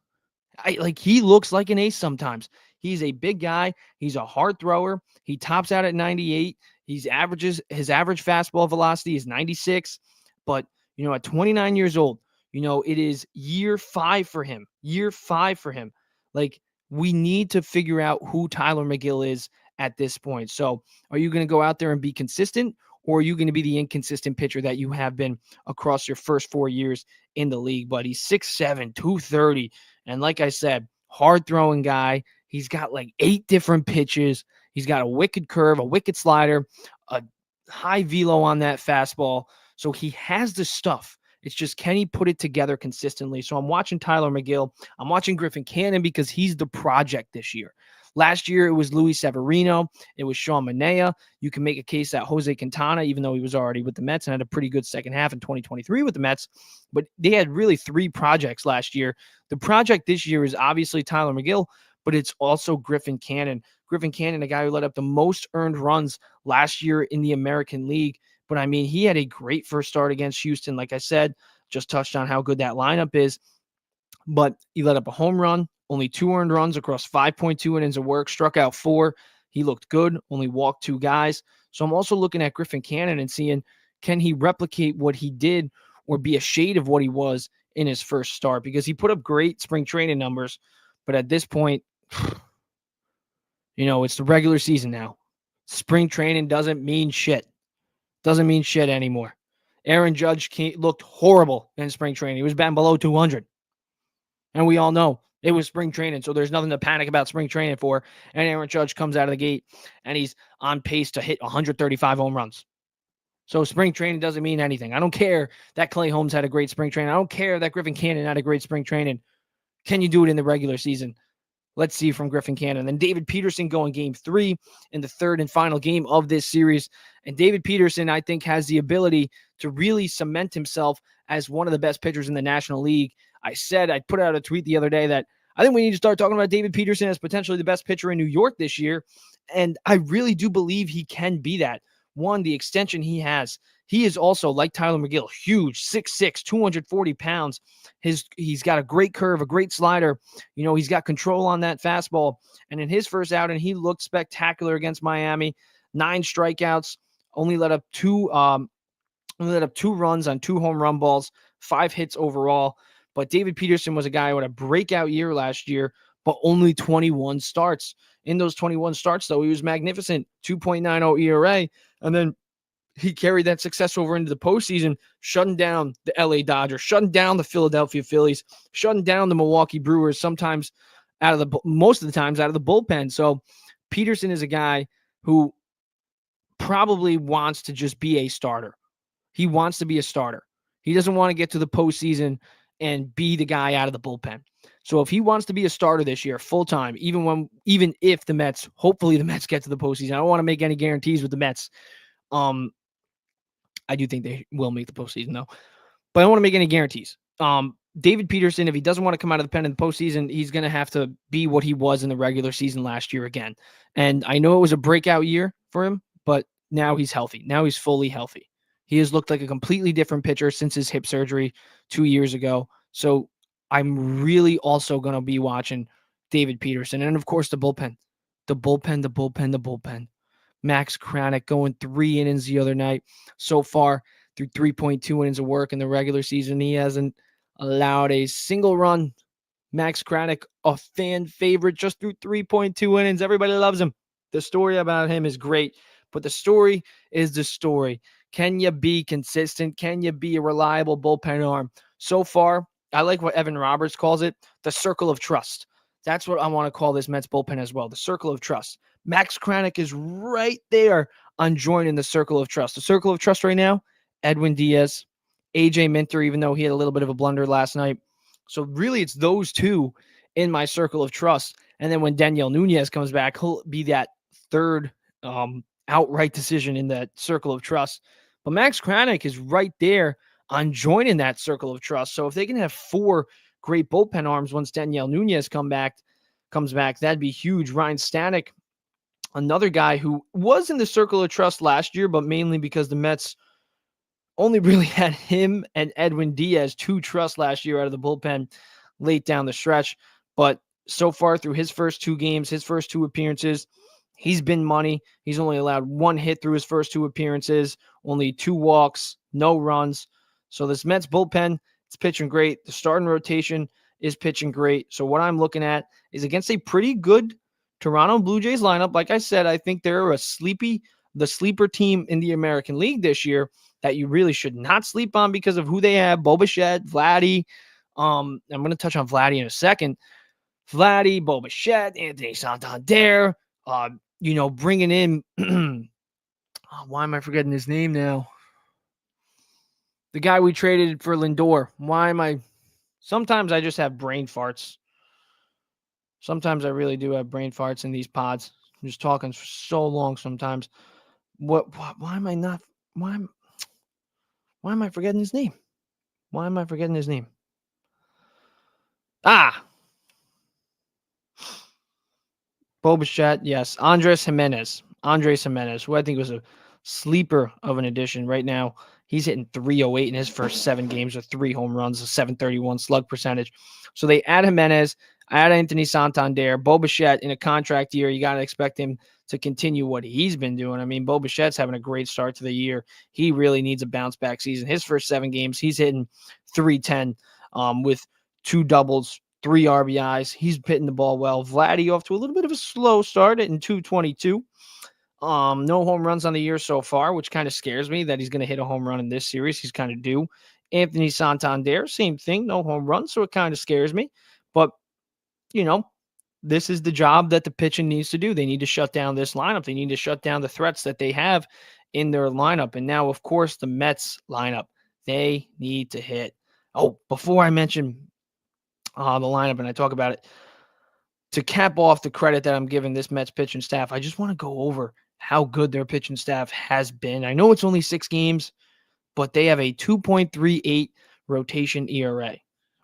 He looks like an ace sometimes. He's a big guy. He's a hard thrower. He tops out at 98. His average fastball velocity is 96. But, at 29 years old, it is year 5 for him. Year 5 for him. Like, we need to figure out who Tyler McGill is at this point. So, are you going to go out there and be consistent, or are you going to be the inconsistent pitcher that you have been across your first 4 years in the league? But he's 6'7", 230. And like I said, hard throwing guy. He's got like 8 different pitches. He's got a wicked curve, a wicked slider, a high velo on that fastball. So he has the stuff. It's just, can he put it together consistently? So I'm watching Tyler McGill. I'm watching Griffin Cannon because he's the project this year. Last year, it was Luis Severino. It was Sean Manaea. You can make a case that Jose Quintana, even though he was already with the Mets and had a pretty good second half in 2023 with the Mets, but they had really three projects last year. The project this year is obviously Tyler McGill, but it's also Griffin Cannon. Griffin Cannon, a guy who led up the most earned runs last year in the American League. But I mean, he had a great first start against Houston. Like I said, just touched on how good that lineup is. But he let up a home run, only 2 earned runs across 5.2 innings of work, struck out 4. He looked good, only walked 2 guys. So I'm also looking at Griffin Cannon and seeing, can he replicate what he did or be a shade of what he was in his first start? Because he put up great spring training numbers, but at this point, it's the regular season now. Spring training doesn't mean shit. Doesn't mean shit anymore. Aaron Judge looked horrible in spring training. He was batting below 200. And we all know it was spring training, so there's nothing to panic about spring training for. And Aaron Judge comes out of the gate, and he's on pace to hit 135 home runs. So spring training doesn't mean anything. I don't care that Clay Holmes had a great spring training. I don't care that Griffin Cannon had a great spring training. Can you do it in the regular season? Let's see from Griffin Cannon. Then David Peterson going game 3 in the third and final game of this series. And David Peterson, I think, has the ability to really cement himself as one of the best pitchers in the National League. I put out a tweet the other day that I think we need to start talking about David Peterson as potentially the best pitcher in New York this year. And I really do believe he can be that. One, the extension he has. He is also, like Tyler McGill, huge, 6'6", 240 pounds. He's got a great curve, a great slider. He's got control on that fastball. And in his first outing, he looked spectacular against Miami. 9 strikeouts, only let up 2 runs on 2 home run balls, 5 hits overall. But David Peterson was a guy who had a breakout year last year, but only 21 starts. In those 21 starts, though, he was magnificent, 2.90 ERA. And then he carried that success over into the postseason, shutting down the LA Dodgers, shutting down the Philadelphia Phillies, shutting down the Milwaukee Brewers, most of the times out of the bullpen. So Peterson is a guy who probably wants to just be a starter. He wants to be a starter. He doesn't want to get to the postseason and be the guy out of the bullpen. So if he wants to be a starter this year full time, even if hopefully the Mets get to the postseason, I don't want to make any guarantees with the Mets. I do think they will make the postseason though, but I don't want to make any guarantees. David Peterson, if he doesn't want to come out of the pen in the postseason, he's going to have to be what he was in the regular season last year again. And I know it was a breakout year for him, but now he's healthy. Now he's fully healthy. He has looked like a completely different pitcher since his hip surgery 2 years ago. So I'm really also going to be watching David Peterson. And of course, the bullpen. Max Kranick going 3 innings the other night. So far, through 3.2 innings of work in the regular season, he hasn't allowed a single run. Max Kranick, a fan favorite, just through 3.2 innings. Everybody loves him. The story about him is great, but the story is the story. Can you be consistent? Can you be a reliable bullpen arm? So far, I like what Evan Roberts calls it, the circle of trust. That's what I want to call this Mets bullpen as well, the circle of trust. Max Kranick is right there on joining the circle of trust. The circle of trust right now, Edwin Diaz, AJ Minter, even though he had a little bit of a blunder last night. So really, it's those two in my circle of trust. And then when Daniel Nunez comes back, he'll be that third outright decision in that circle of trust. But Max Kranick is right there on joining that circle of trust. So if they can have 4 great bullpen arms once Daniel Nunez comes back, that'd be huge. Ryan Stanek, another guy who was in the circle of trust last year, but mainly because the Mets only really had him and Edwin Diaz to trust last year out of the bullpen late down the stretch. But so far through his first 2 games, his first 2 appearances, he's been money. He's only allowed 1 hit through his first 2 appearances, only 2 walks, no runs. So this Mets bullpen, it's pitching great. The starting rotation is pitching great. So what I'm looking at is against a pretty good Toronto Blue Jays lineup. Like I said, I think they're the sleeper team in the American League this year that you really should not sleep on because of who they have. Bo Bichette, Vladdy. I'm going to touch on Vladdy in a second. Vladdy, Bo Bichette, Anthony Santander. Bringing in, why am I forgetting his name now? The guy we traded for Lindor. Sometimes I just have brain farts. Sometimes I really do have brain farts in these pods. I'm just talking for so long sometimes. Why am I not why am why am I forgetting his name? Why am I forgetting his name? Ah, Bo Bichette, yes. Andres Jimenez, who I think was a sleeper of an addition right now. He's hitting 308 in his first 7 games with 3 home runs, a 731 slug percentage. So they add Jimenez, add Anthony Santander, Bo Bichette in a contract year. You got to expect him to continue what he's been doing. I mean, Bo Bichette's having a great start to the year. He really needs a bounce back season. His first 7 games, he's hitting 310 with 2 doubles, 3 RBIs. He's hitting the ball well. Vladdy off to a little bit of a slow start in 222. No home runs on the year so far, which kind of scares me that he's going to hit a home run in this series. He's kind of due. Anthony Santander, same thing, no home runs, so it kind of scares me. But, you know, this is the job that the pitching needs to do. They need to shut down this lineup. They need to shut down the threats that they have in their lineup. And now, of course, the Mets lineup, they need to hit. Oh, before I mention the lineup and I talk about it, to cap off the credit that I'm giving this Mets pitching staff, I just want to go over how good their pitching staff has been. I know it's only 6 games, but they have a 2.38 rotation ERA,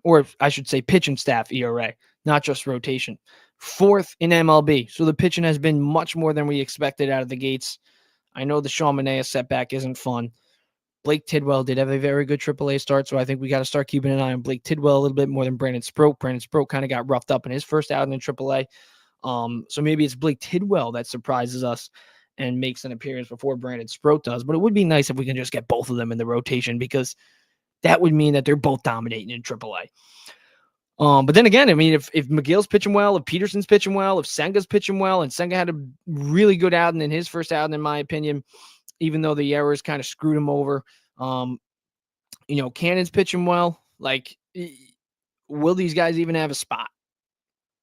or I should say pitching staff ERA, not just rotation. 4th in MLB. So the pitching has been much more than we expected out of the gates. I know the Sean Manaea setback isn't fun. Blake Tidwell did have a very good AAA start, so I think we got to start keeping an eye on Blake Tidwell a little bit more than Brandon Sproat. Brandon Sproat kind of got roughed up in his first outing in AAA. So maybe it's Blake Tidwell that surprises us and makes an appearance before Brandon Sproat does. But it would be nice if we can just get both of them in the rotation, because that would mean that they're both dominating in AAA. But then again, I mean, if McGill's pitching well, if Peterson's pitching well, if Senga's pitching well, and Senga had a really good outing in his first outing, in my opinion, even though the errors kind of screwed him over. Cannon's pitching well. Like, will these guys even have a spot?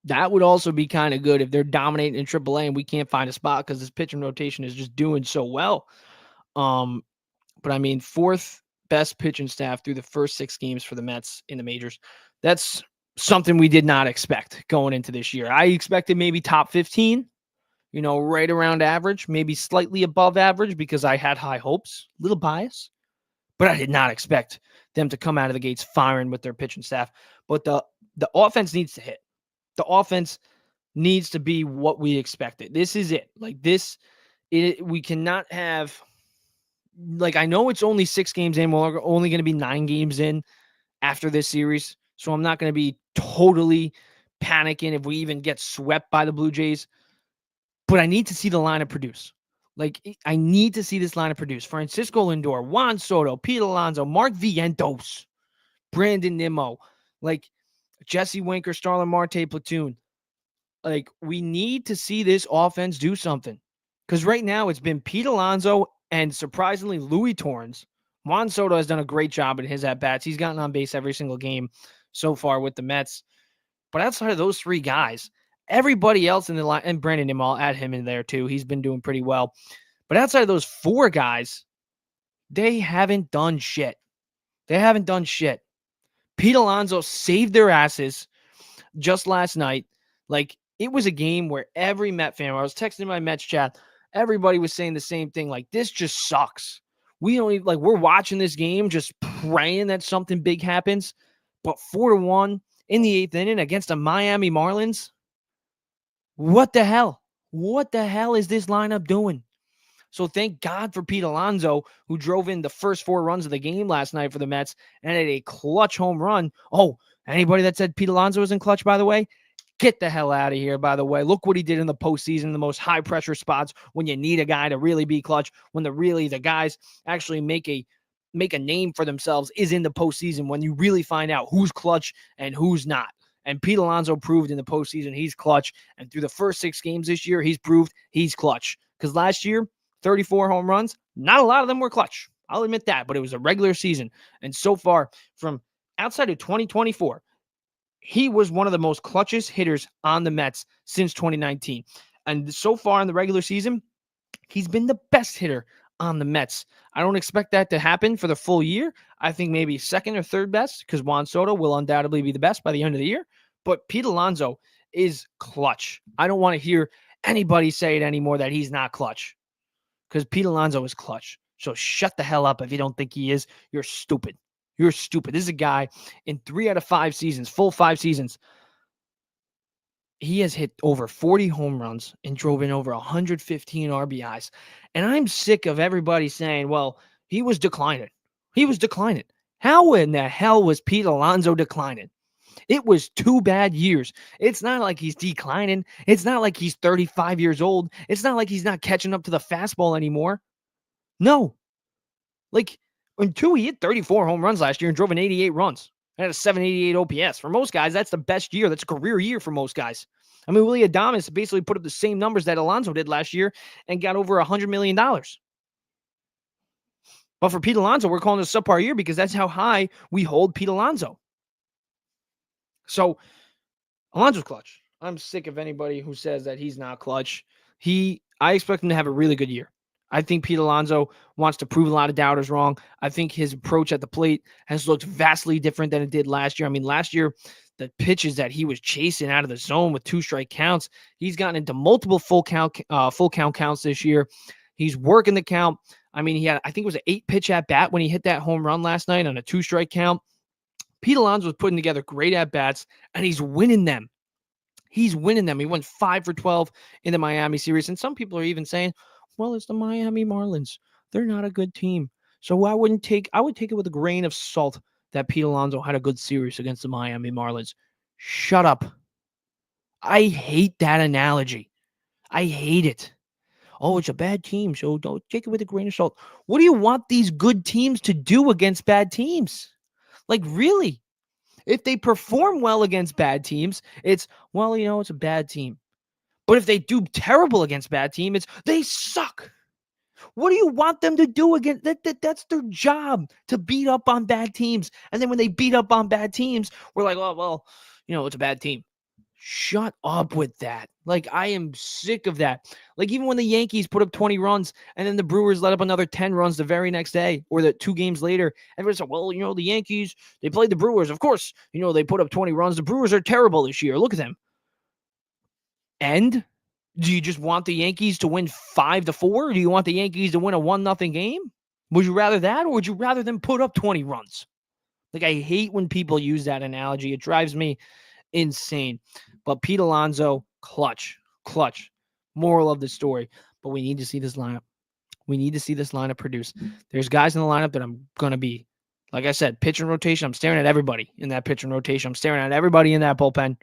That would also be kind of good if they're dominating in AAA and we can't find a spot because this pitching rotation is just doing so well. But I mean, 4th best pitching staff through the first 6 games for the Mets in the majors. That's something we did not expect going into this year. I expected maybe top 15. Right around average, maybe slightly above average because I had high hopes, a little bias, but I did not expect them to come out of the gates firing with their pitching staff. But the offense needs to hit. The offense needs to be what we expected. This is it. Like this, we cannot have, like, I know it's only 6 games in. We're only going to be 9 games in after this series. So I'm not going to be totally panicking if we even get swept by the Blue Jays. But I need to see the lineup produce. Like, I need to see this lineup produce. Francisco Lindor, Juan Soto, Pete Alonso, Mark Vientos, Brandon Nimmo, like Jesse Winker, Starlin Marte platoon. Like, we need to see this offense do something. Because right now it's been Pete Alonso and surprisingly Louis Torrens. Juan Soto has done a great job in his at-bats. He's gotten on base every single game so far with the Mets. But outside of those 3 guys, everybody else in the line, and Brandon Nimmo, I'll add him in there too. He's been doing pretty well. But outside of those 4 guys, they haven't done shit. Pete Alonso saved their asses just last night. Like, it was a game where every Met fan, I was texting my Mets chat, everybody was saying the same thing. Like, this just sucks. We don't even, like, we're watching this game just praying that something big happens. But 4-1 in the 8th inning against the Miami Marlins. What the hell? What the hell is this lineup doing? So thank God for Pete Alonso, who drove in the first 4 runs of the game last night for the Mets and had a clutch home run. Oh, anybody that said Pete Alonso was in clutch, by the way, get the hell out of here, by the way. Look what he did in the postseason, the most high-pressure spots when you need a guy to really be clutch, when the guys actually make a name for themselves is in the postseason, when you really find out who's clutch and who's not. And Pete Alonso proved in the postseason he's clutch. And through the first 6 games this year, he's proved he's clutch. Because last year, 34 home runs, not a lot of them were clutch. I'll admit that, but it was a regular season. And so far, from outside of 2024, he was one of the most clutchest hitters on the Mets since 2019. And so far in the regular season, he's been the best hitter on the Mets. I don't expect that to happen for the full year. I think maybe 2nd or 3rd best, because Juan Soto will undoubtedly be the best by the end of the year. But Pete Alonso is clutch. I don't want to hear anybody say it anymore that he's not clutch, because Pete Alonso is clutch. So shut the hell up if you don't think he is. You're stupid. You're stupid. This is a guy in 3 out of 5 seasons, full 5 seasons, he has hit over 40 home runs and drove in over 115 RBIs. And I'm sick of everybody saying, well, he was declining. He was declining. How in the hell was Pete Alonso declining? It was 2 bad years. It's not like he's declining. It's not like he's 35 years old. It's not like he's not catching up to the fastball anymore. No. Like, in 2, he hit 34 home runs last year and drove in 88 runs. Had a 788 OPS. For most guys, that's the best year. That's a career year for most guys. I mean, Willie Adames basically put up the same numbers that Alonso did last year and got over $100 million. But for Pete Alonso, we're calling it a subpar year because that's how high we hold Pete Alonso. So, Alonso's clutch. I'm sick of anybody who says that he's not clutch. I expect him to have a really good year. I think Pete Alonso wants to prove a lot of doubters wrong. I think his approach at the plate has looked vastly different than it did last year. I mean, last year, the pitches that he was chasing out of the zone with 2 strike counts, he's gotten into multiple full count counts this year. He's working the count. I mean, he had, I think it was an 8-pitch at bat when he hit that home run last night on a 2 strike count. Pete Alonso was putting together great at bats, and he's winning them. He's winning them. He went 5 for 12 in the Miami series. And some people are even saying, well, it's the Miami Marlins. They're not a good team. So I would take it with a grain of salt that Pete Alonso had a good series against the Miami Marlins. Shut up. I hate that analogy. I hate it. Oh, it's a bad team, so don't take it with a grain of salt. What do you want these good teams to do against bad teams? Like, really? If they perform well against bad teams, it's, well, it's a bad team. But if they do terrible against bad team, it's they suck. What do you want them to do again? That's their job, to beat up on bad teams. And then when they beat up on bad teams, we're like, oh, well, it's a bad team. Shut up with that. Like, I am sick of that. Like, even when the Yankees put up 20 runs and then the Brewers let up another 10 runs the very next day or the 2 games later, everybody said, well, the Yankees, they played the Brewers. Of course, they put up 20 runs. The Brewers are terrible this year. Look at them. And do you just want the Yankees to win 5-4? Do you want the Yankees to win a 1-0 game? Would you rather that, or would you rather them put up 20 runs? Like, I hate when people use that analogy. It drives me insane. But Pete Alonso, clutch. Moral of the story. But we need to see this lineup. We need to see this lineup produce. There's guys in the lineup that I'm going to be, like I said, pitching rotation. I'm staring at everybody in that pitching rotation. I'm staring at everybody in that bullpen.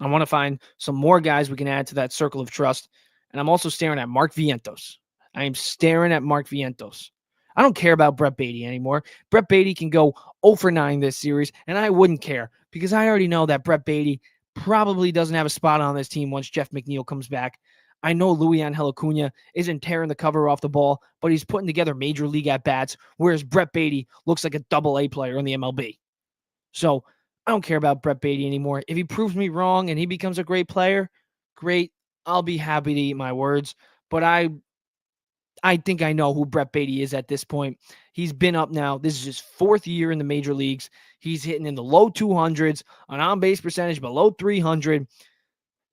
I want to find some more guys we can add to that circle of trust. And I'm also staring at Mark Vientos. I am staring at Mark Vientos. I don't care about Brett Baty anymore. Brett Baty can go 0 for 9 this series, and I wouldn't care because I already know that Brett Baty probably doesn't have a spot on this team once Jeff McNeil comes back. I know Luis Acuna isn't tearing the cover off the ball, but he's putting together major league at-bats, whereas Brett Baty looks like a double-A player in the MLB. So I don't care about Brett Baty anymore. If he proves me wrong and he becomes a great player, great. I'll be happy to eat my words. But I think I know who Brett Baty is at this point. He's been up now. This is his 4th year in the major leagues. He's hitting in the low 200s, an on-base percentage below 300.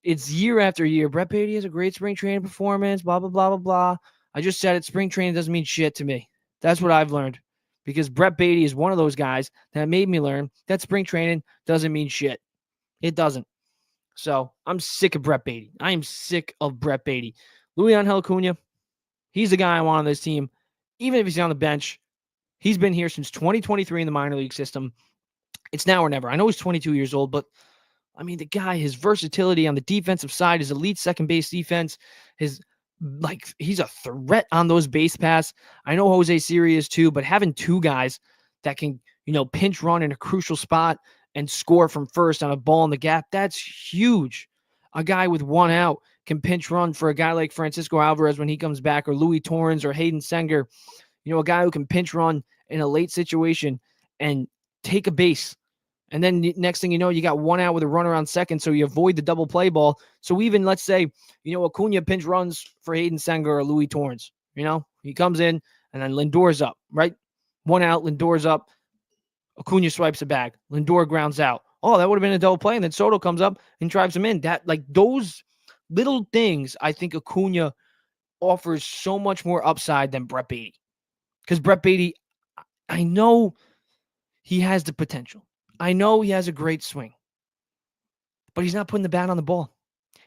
It's year after year. Brett Baty has a great spring training performance, blah, blah, blah, blah, blah. I just said it. Spring training doesn't mean shit to me. That's what I've learned. Because Brett Baty is one of those guys that made me learn that spring training doesn't mean shit. It doesn't. So I'm sick of Brett Baty. I am sick of Brett Baty. Luis Acuna, he's the guy I want on this team. Even if he's on the bench, he's been here since 2023 in the minor league system. It's now or never. I know he's 22 years old, but I mean, the guy, his versatility on the defensive side, his elite second base defense, he's a threat on those base paths. I know Jose Siri is too, but having 2 guys that can, pinch run in a crucial spot and score from first on a ball in the gap, that's huge. A guy with 1 out can pinch run for a guy like Francisco Alvarez when he comes back, or Louis Torrens or Hayden Senger. A guy who can pinch run in a late situation and take a base. And then next thing you know, you got 1 out with a runner on second, so you avoid the double play ball. So even, let's say, Acuna pinch runs for Hayden Senger or Louis Torrens. He comes in, and then Lindor's up, right? 1 out, Lindor's up. Acuna swipes a bag. Lindor grounds out. Oh, that would have been a double play. And then Soto comes up and drives him in. That, like, those little things, I think Acuna offers so much more upside than Brett Beatty. Because Brett Beatty, I know he has the potential. I know he has a great swing, but he's not putting the bat on the ball.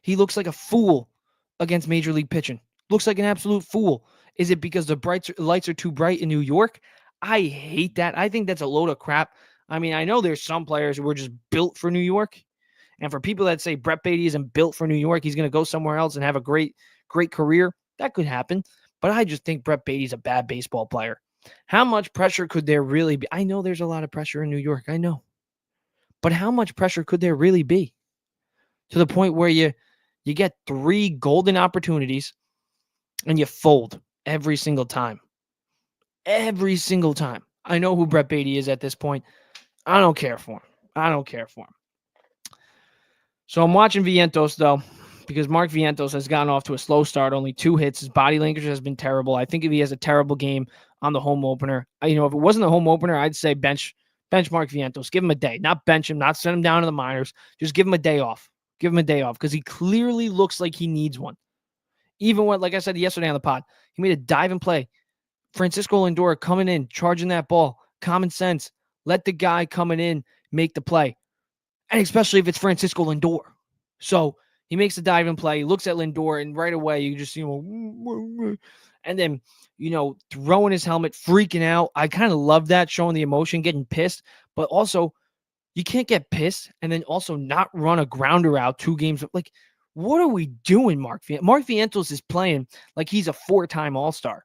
He looks like a fool against Major League pitching. Looks like an absolute fool. Is it because the lights are too bright in New York? I hate that. I think that's a load of crap. I mean, I know there's some players who were just built for New York. And for people that say Brett Beatty isn't built for New York, he's going to go somewhere else and have a great career, that could happen. But I just think Brett Beatty's a bad baseball player. How much pressure could there really be? I know there's a lot of pressure in New York. I know. But how much pressure could there really be? To the point where you get 3 golden opportunities and you fold every single time. Every single time. I know who Brett Beatty is at this point. I don't care for him. So I'm watching Vientos, though, because Mark Vientos has gotten off to a slow start, only 2 hits. His body language has been terrible. I think if he has a terrible game on the home opener, if it wasn't the home opener, I'd say bench Mark Vientos. Give him a day. Not bench him, not send him down to the minors. Just give him a day off. Give him a day off because he clearly looks like he needs one. Even when, like I said yesterday on the pod, he made a dive and play. Francisco Lindor coming in, charging that ball. Common sense. Let the guy coming in make the play. And especially if it's Francisco Lindor. So he makes the dive and play. He looks at Lindor, and right away you just, and then, throwing his helmet, freaking out. I kind of love that, showing the emotion, getting pissed. But also, you can't get pissed and then also not run a grounder out 2 games. Like, what are we doing, Mark Vientos? Mark Vientos is playing like he's a 4-time All-Star.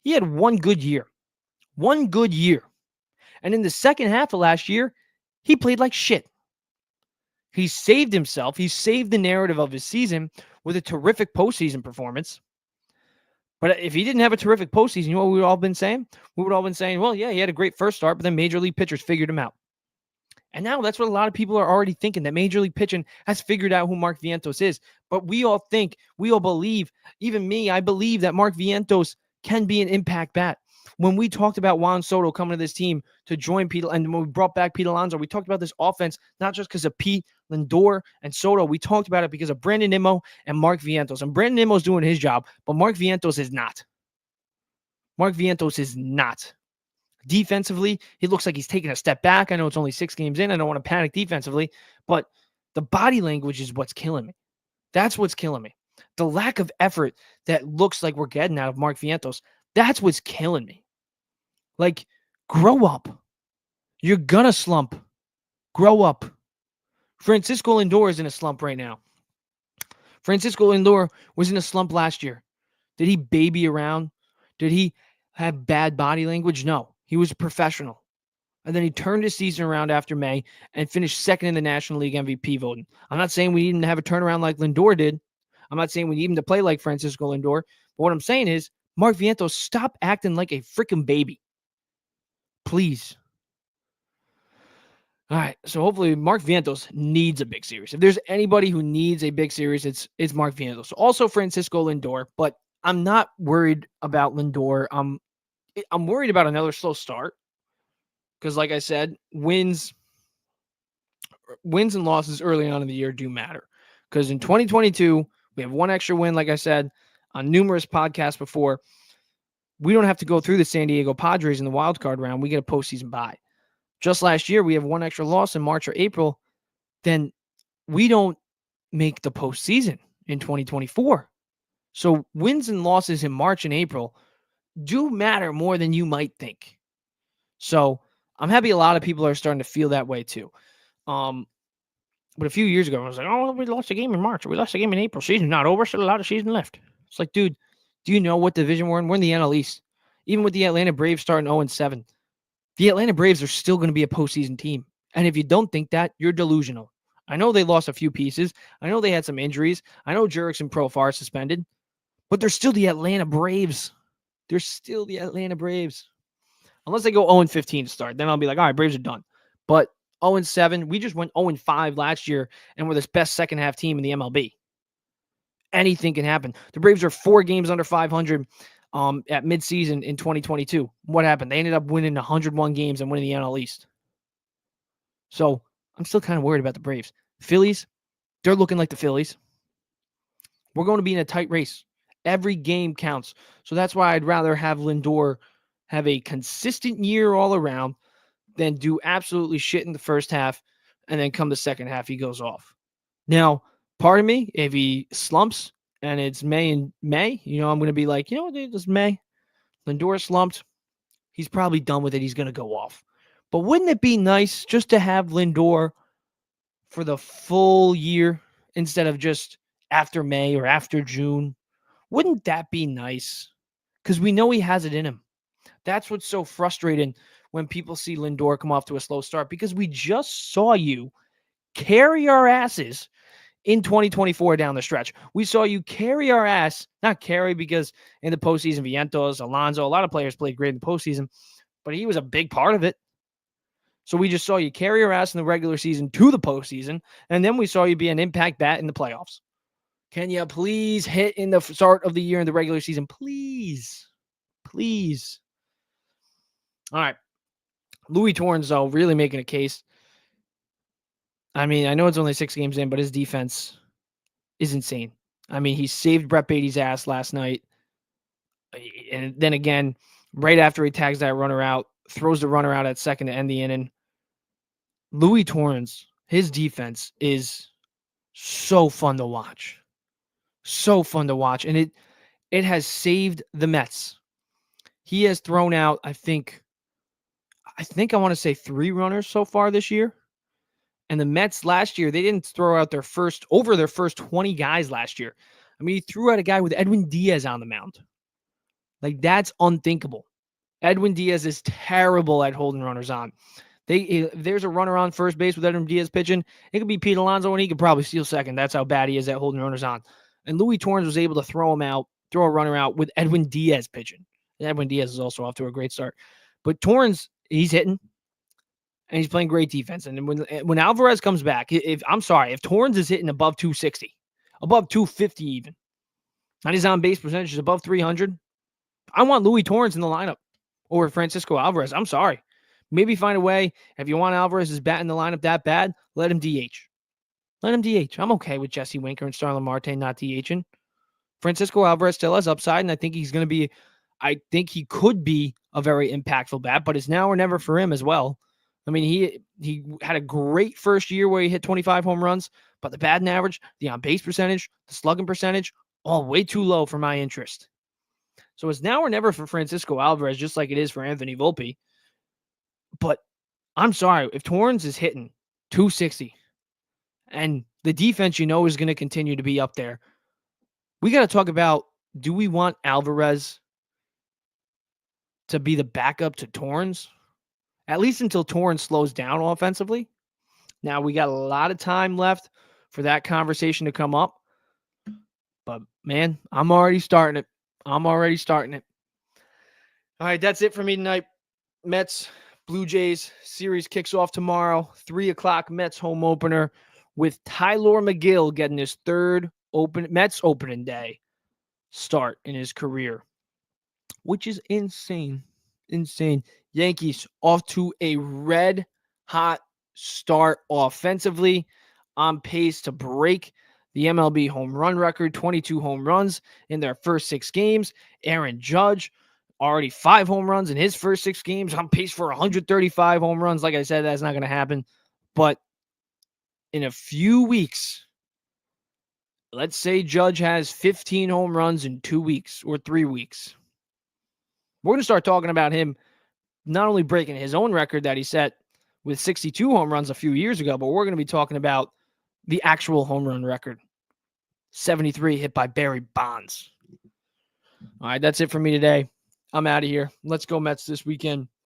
He had one good year. And in the second half of last year, he played like shit. He saved himself. He saved the narrative of his season with a terrific postseason performance. But if he didn't have a terrific postseason, you know what we would all been saying? We would all been saying, well, yeah, he had a great first start, but then major league pitchers figured him out. And now that's what a lot of people are already thinking, that Major League Pitching has figured out who Mark Vientos is. But we all believe, even me, I believe that Mark Vientos can be an impact bat. When we talked about Juan Soto coming to this team to join Pete, and when we brought back Pete Alonso, we talked about this offense, not just because of Pete, Lindor, and Soto. We talked about it because of Brandon Nimmo and Mark Vientos. And Brandon Nimmo's doing his job, but Mark Vientos is not. Defensively, he looks like he's taking a step back. I know it's only 6 games in. I don't want to panic defensively, but the body language is what's killing me. That's what's killing me. The lack of effort that looks like we're getting out of Mark Vientos, that's what's killing me. Like, grow up. You're going to slump. Grow up. Francisco Lindor is in a slump right now. Francisco Lindor was in a slump last year. Did he baby around? Did he have bad body language? No. He was a professional. And then he turned his season around after May and finished second in the National League MVP voting. I'm not saying we need him to have a turnaround like Lindor did. I'm not saying we need him to play like Francisco Lindor. But what I'm saying is, Mark Vientos, stop acting like a freaking baby. Please. All right, so hopefully Mark Vientos needs a big series. If there's anybody who needs a big series, it's Mark Vientos. Also Francisco Lindor, but I'm not worried about Lindor. I'm worried about another slow start because, like I said, wins and losses early on in the year do matter. Because in 2022, we have 1 extra win, like I said, on numerous podcasts before. We don't have to go through the San Diego Padres in the wild card round. We get a postseason bye. Just last year, we have 1 extra loss in March or April. Then we don't make the postseason in 2024. So wins and losses in March and April do matter more than you might think. So I'm happy a lot of people are starting to feel that way too. But a few years ago, I was like, oh, we lost a game in March. Or we lost a game in April. Season's not over. Still a lot of season left. It's like, dude, do you know what division we're in? We're in the NL East. Even with the Atlanta Braves starting 0-7, the Atlanta Braves are still going to be a postseason team. And if you don't think that, you're delusional. I know they lost a few pieces. I know they had some injuries. I know Jurickson and Profar suspended. But they're still the Atlanta Braves. They're still the Atlanta Braves. Unless they go 0-15 to start. Then I'll be like, all right, Braves are done. But 0-7, we just went 0-5 last year, and we're this best second-half team in the MLB. Anything can happen. The Braves are 4 games under 500 at midseason in 2022. What happened? They ended up winning 101 games and winning the NL East. So I'm still kind of worried about the Braves. Phillies, they're looking like the Phillies. We're going to be in a tight race. Every game counts. So that's why I'd rather have Lindor have a consistent year all around than do absolutely shit in the first half and then come the second half, he goes off. Now, part of me, if he slumps and it's May, I'm going to be like, it's May. Lindor slumped. He's probably done with it. He's going to go off. But wouldn't it be nice just to have Lindor for the full year instead of just after May or after June? Wouldn't that be nice? Because we know he has it in him. That's what's so frustrating when people see Lindor come off to a slow start, because we just saw you carry our asses in 2024 down the stretch. We saw you carry our ass, not carry because in the postseason, Vientos, Alonso, a lot of players played great in the postseason, but he was a big part of it. So we just saw you carry your ass in the regular season to the postseason, and then we saw you be an impact bat in the playoffs. Can you please hit in the start of the year in the regular season? Please. Please. All right. Louis Torrens, though, really making a case. I mean, I know it's only 6 games in, but his defense is insane. I mean, he saved Brett Beatty's ass last night. And then again, right after he tags that runner out, throws the runner out at second to end the inning. Louis Torrens, his defense is so fun to watch. So fun to watch. And it has saved the Mets. He has thrown out, I think I want to say 3 runners so far this year. And the Mets last year, they didn't throw out their first 20 guys last year. I mean, he threw out a guy with Edwin Diaz on the mound. Like, that's unthinkable. Edwin Diaz is terrible at holding runners on. If there's a runner on first base with Edwin Diaz pitching, it could be Pete Alonso, and he could probably steal second. That's how bad he is at holding runners on. And Louis Torrens was able to throw a runner out with Edwin Diaz pitching. And Edwin Diaz is also off to a great start. But Torrens, he's hitting, and he's playing great defense. And when Alvarez comes back, if Torrens is hitting above 260, above 250 even, and his on-base percentage is above 300, I want Louis Torrens in the lineup over Francisco Alvarez. I'm sorry. Maybe find a way. If you want Alvarez's bat in the lineup that bad, let him DH. Let him DH. I'm okay with Jesse Winker and Starlin Marte not DHing. Francisco Alvarez still has upside, and I think he could be a very impactful bat, but it's now or never for him as well. I mean, he had a great first year where he hit 25 home runs, but the batting average, the on-base percentage, the slugging percentage, all way too low for my interest. So it's now or never for Francisco Alvarez, just like it is for Anthony Volpe. But I'm sorry, if Torrens is hitting 260 and the defense, is going to continue to be up there, we got to talk about, do we want Alvarez to be the backup to Torrens? At least until Torrens slows down offensively. Now, we got a lot of time left for that conversation to come up. But, man, I'm already starting it. All right, that's it for me tonight. Mets, Blue Jays series kicks off tomorrow, 3 o'clock Mets home opener, with Tyler McGill getting his third Mets opening day start in his career, which is insane. Yankees off to a red hot start offensively, on pace to break the MLB home run record, 22 home runs in their first 6 games. Aaron Judge, already 5 home runs in his first 6 games, on pace for 135 home runs. Like I said, that's not going to happen. But in a few weeks, let's say Judge has 15 home runs in 2 weeks or 3 weeks. We're going to start talking about him not only breaking his own record that he set with 62 home runs a few years ago, but we're going to be talking about the actual home run record. 73 hit by Barry Bonds. All right, that's it for me today. I'm out of here. Let's go Mets this weekend.